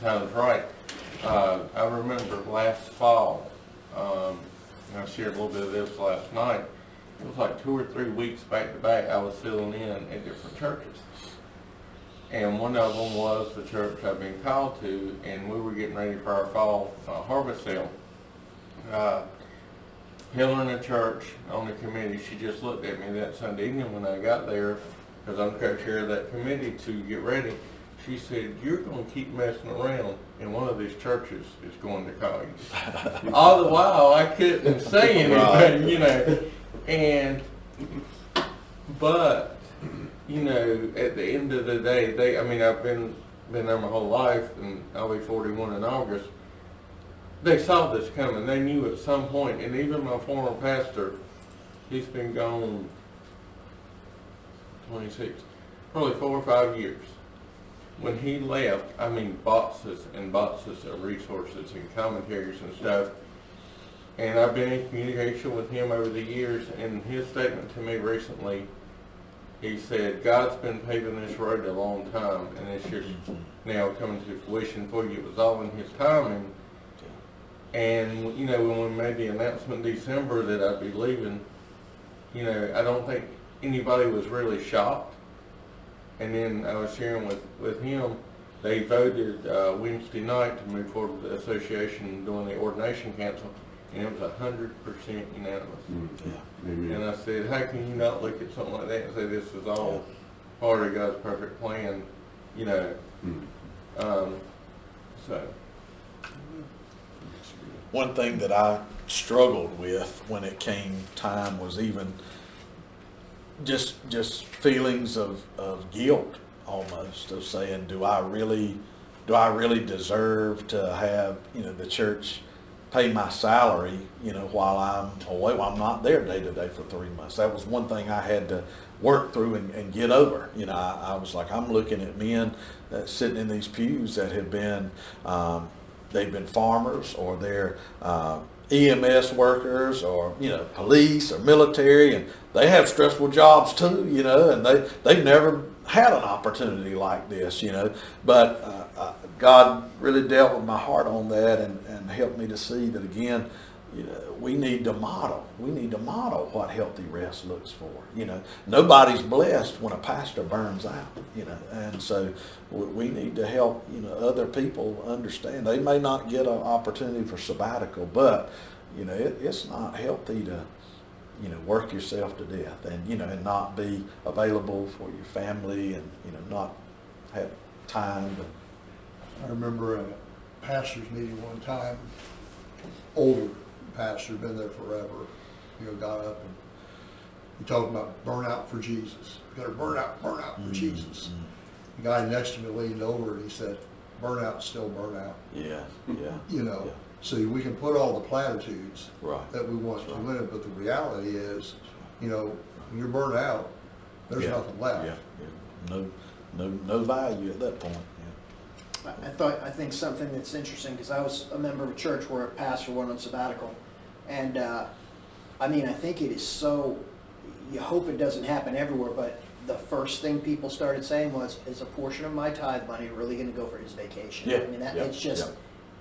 time's right. I remember last fall, and I shared a little bit of this last night. It was like 2 or 3 weeks back to back I was filling in at different churches. And one of them was the church I've been called to, and we were getting ready for our fall harvest sale. Helen in the church on the committee, she just looked at me that Sunday evening when I got there, because I'm co-chair of that committee, to get ready. She said, "You're going to keep messing around, and one of these churches is going to call you." All the while, I couldn't say anything, but, at the end of the day, I've been there my whole life, and I'll be 41 in August. They saw this coming. They knew at some point, and even my former pastor, he's been gone 26, probably 4 or 5 years. When he left, boxes and boxes of resources and commentaries and stuff. And I've been in communication with him over the years, and his statement to me recently, he said, "God's been paving this road a long time, and it's just now coming to fruition for you. It was all in his timing." And, when we made the announcement in December that I'd be leaving, I don't think anybody was really shocked. And then I was sharing with him, they voted Wednesday night to move forward with the association doing the ordination council, and it was 100% unanimous. yeah. Amen. And I said, how can you not look at something like that and say this is all part of God's perfect plan, so. One thing that I struggled with when it came time was even just feelings of guilt, almost, of saying, do I really deserve to have, the church pay my salary, while I'm away, while I'm not there day to day for 3 months. That was one thing I had to work through and get over. I was like, I'm looking at men that sitting in these pews that have been, they've been farmers, or they're EMS workers, or police or military, and they have stressful jobs too, and they've never had an opportunity like this, but God really dealt with my heart on that and helped me to see that, again, we need to model what healthy rest looks for. Nobody's blessed when a pastor burns out, and so we need to help, other people understand. They may not get an opportunity for sabbatical, but, it's not healthy to, work yourself to death and not be available for your family and, not have time to. I remember a pastor's meeting one time, older pastor, been there forever, got up and he talked about burnout for Jesus. You gotta burn out for Jesus. The guy next to me leaned over and he said, burnout's still burnout. Yeah, yeah. Yeah. So we can put all the platitudes Right. that we want to in it, but the reality is, when you're burnt out, there's nothing left. Yeah. No value at that point. I think something that's interesting, because I was a member of a church where a pastor went on sabbatical, and I think it is so, you hope it doesn't happen everywhere, but the first thing people started saying was, is a portion of my tithe money really going to go for his vacation? Yeah, It's just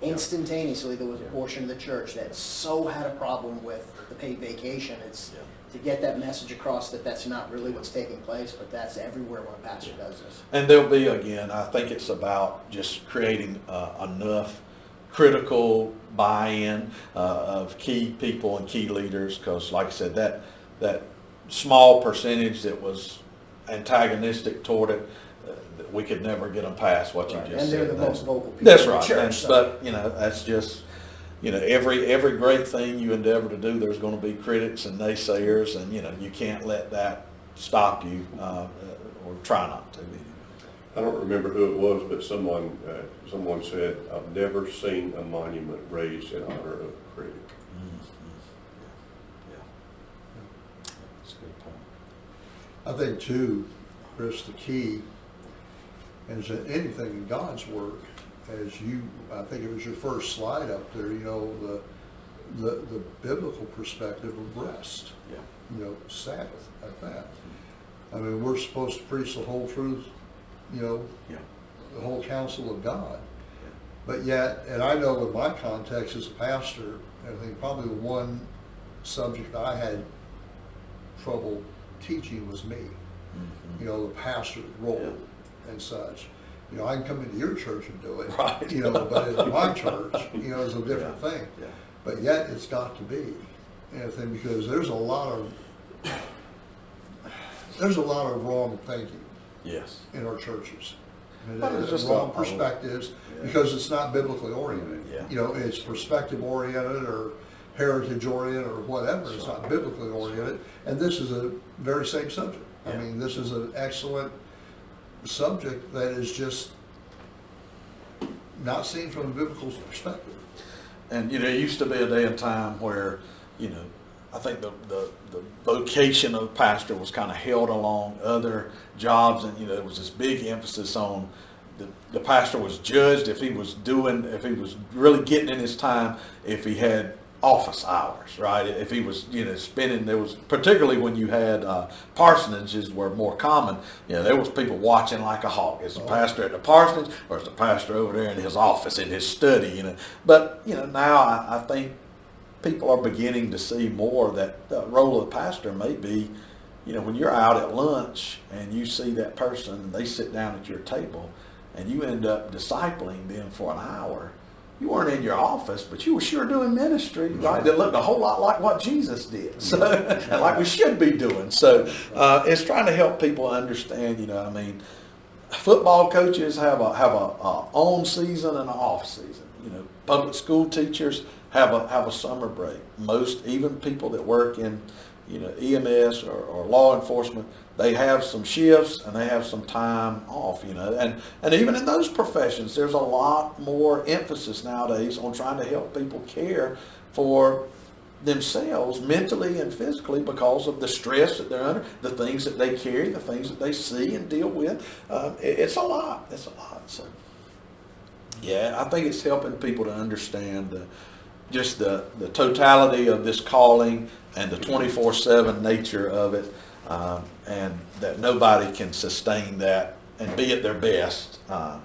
instantaneously, there was a portion of the church that so had a problem with the paid vacation. It's to get that message across that that's not really what's taking place, but that's everywhere when a pastor does this. And there'll be, again, I think it's about just creating enough critical buy-in of key people and key leaders, because like I said, that small percentage that was antagonistic toward it, we could never get them past what you just said. And they're the most vocal people That's in the right. church. But that's just, every great thing you endeavor to do, there's going to be critics and naysayers, and you can't let that stop you, or try not to. I don't remember who it was, but someone said, I've never seen a monument raised in honor of a critic. That's a good point. I think too, Chris, the key is that anything in God's work, I think it was your first slide up there, the biblical perspective of rest. Yeah. Sabbath at that. We're supposed to preach the whole truth, the whole counsel of God. But yet, and I know in my context as a pastor, I think probably the one subject I had trouble teaching was me. The pastor's role and such. I can come into your church and do it, Right. but in my church, it's a different thing. Yeah. But yet it's got to be, because there's a lot of wrong thinking Yes. in our churches. And Well, it's there's just wrong a- perspectives because it's not biblically oriented. Yeah. It's perspective oriented or heritage oriented or whatever. It's not biblically oriented. And this is a very same subject. Yeah. This is an excellent subject that is just not seen from a biblical perspective. And it used to be a day and time where, I think the vocation of the pastor was kind of held along other jobs, and there was this big emphasis on the pastor was judged if he was really getting in his time, if he had office hours, right? If he was, spending, there was, particularly when you had parsonages were more common, there was people watching like a hawk. Is the pastor at the parsonage, or is the pastor over there in his office, in his study, But, now I think people are beginning to see more that the role of the pastor may be, when you're out at lunch and you see that person and they sit down at your table and you end up discipling them for an hour. You weren't in your office, but you were sure doing ministry, right? That looked a whole lot like what Jesus did, so and like we should be doing. So it's trying to help people understand. Football coaches have a on season and an off season. Public school teachers have a summer break. Most, even people that work in EMS or law enforcement, they have some shifts and they have some time off, and even in those professions, there's a lot more emphasis nowadays on trying to help people care for themselves mentally and physically because of the stress that they're under, the things that they carry, the things that they see and deal with. It's a lot. It's a lot. So, yeah, I think it's helping people to understand just the totality of this calling and the 24/7 nature of it, and that nobody can sustain that and be at their best on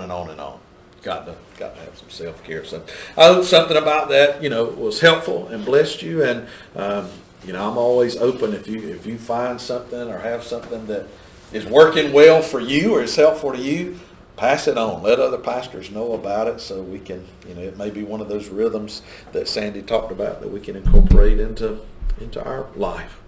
and on and on. Got to have some self-care. So I hope something about that was helpful and blessed you. And I'm always open if you find something or have something that is working well for you or is helpful to you. Pass it on. Let other pastors know about it so we can, it may be one of those rhythms that Sandy talked about that we can incorporate into our life.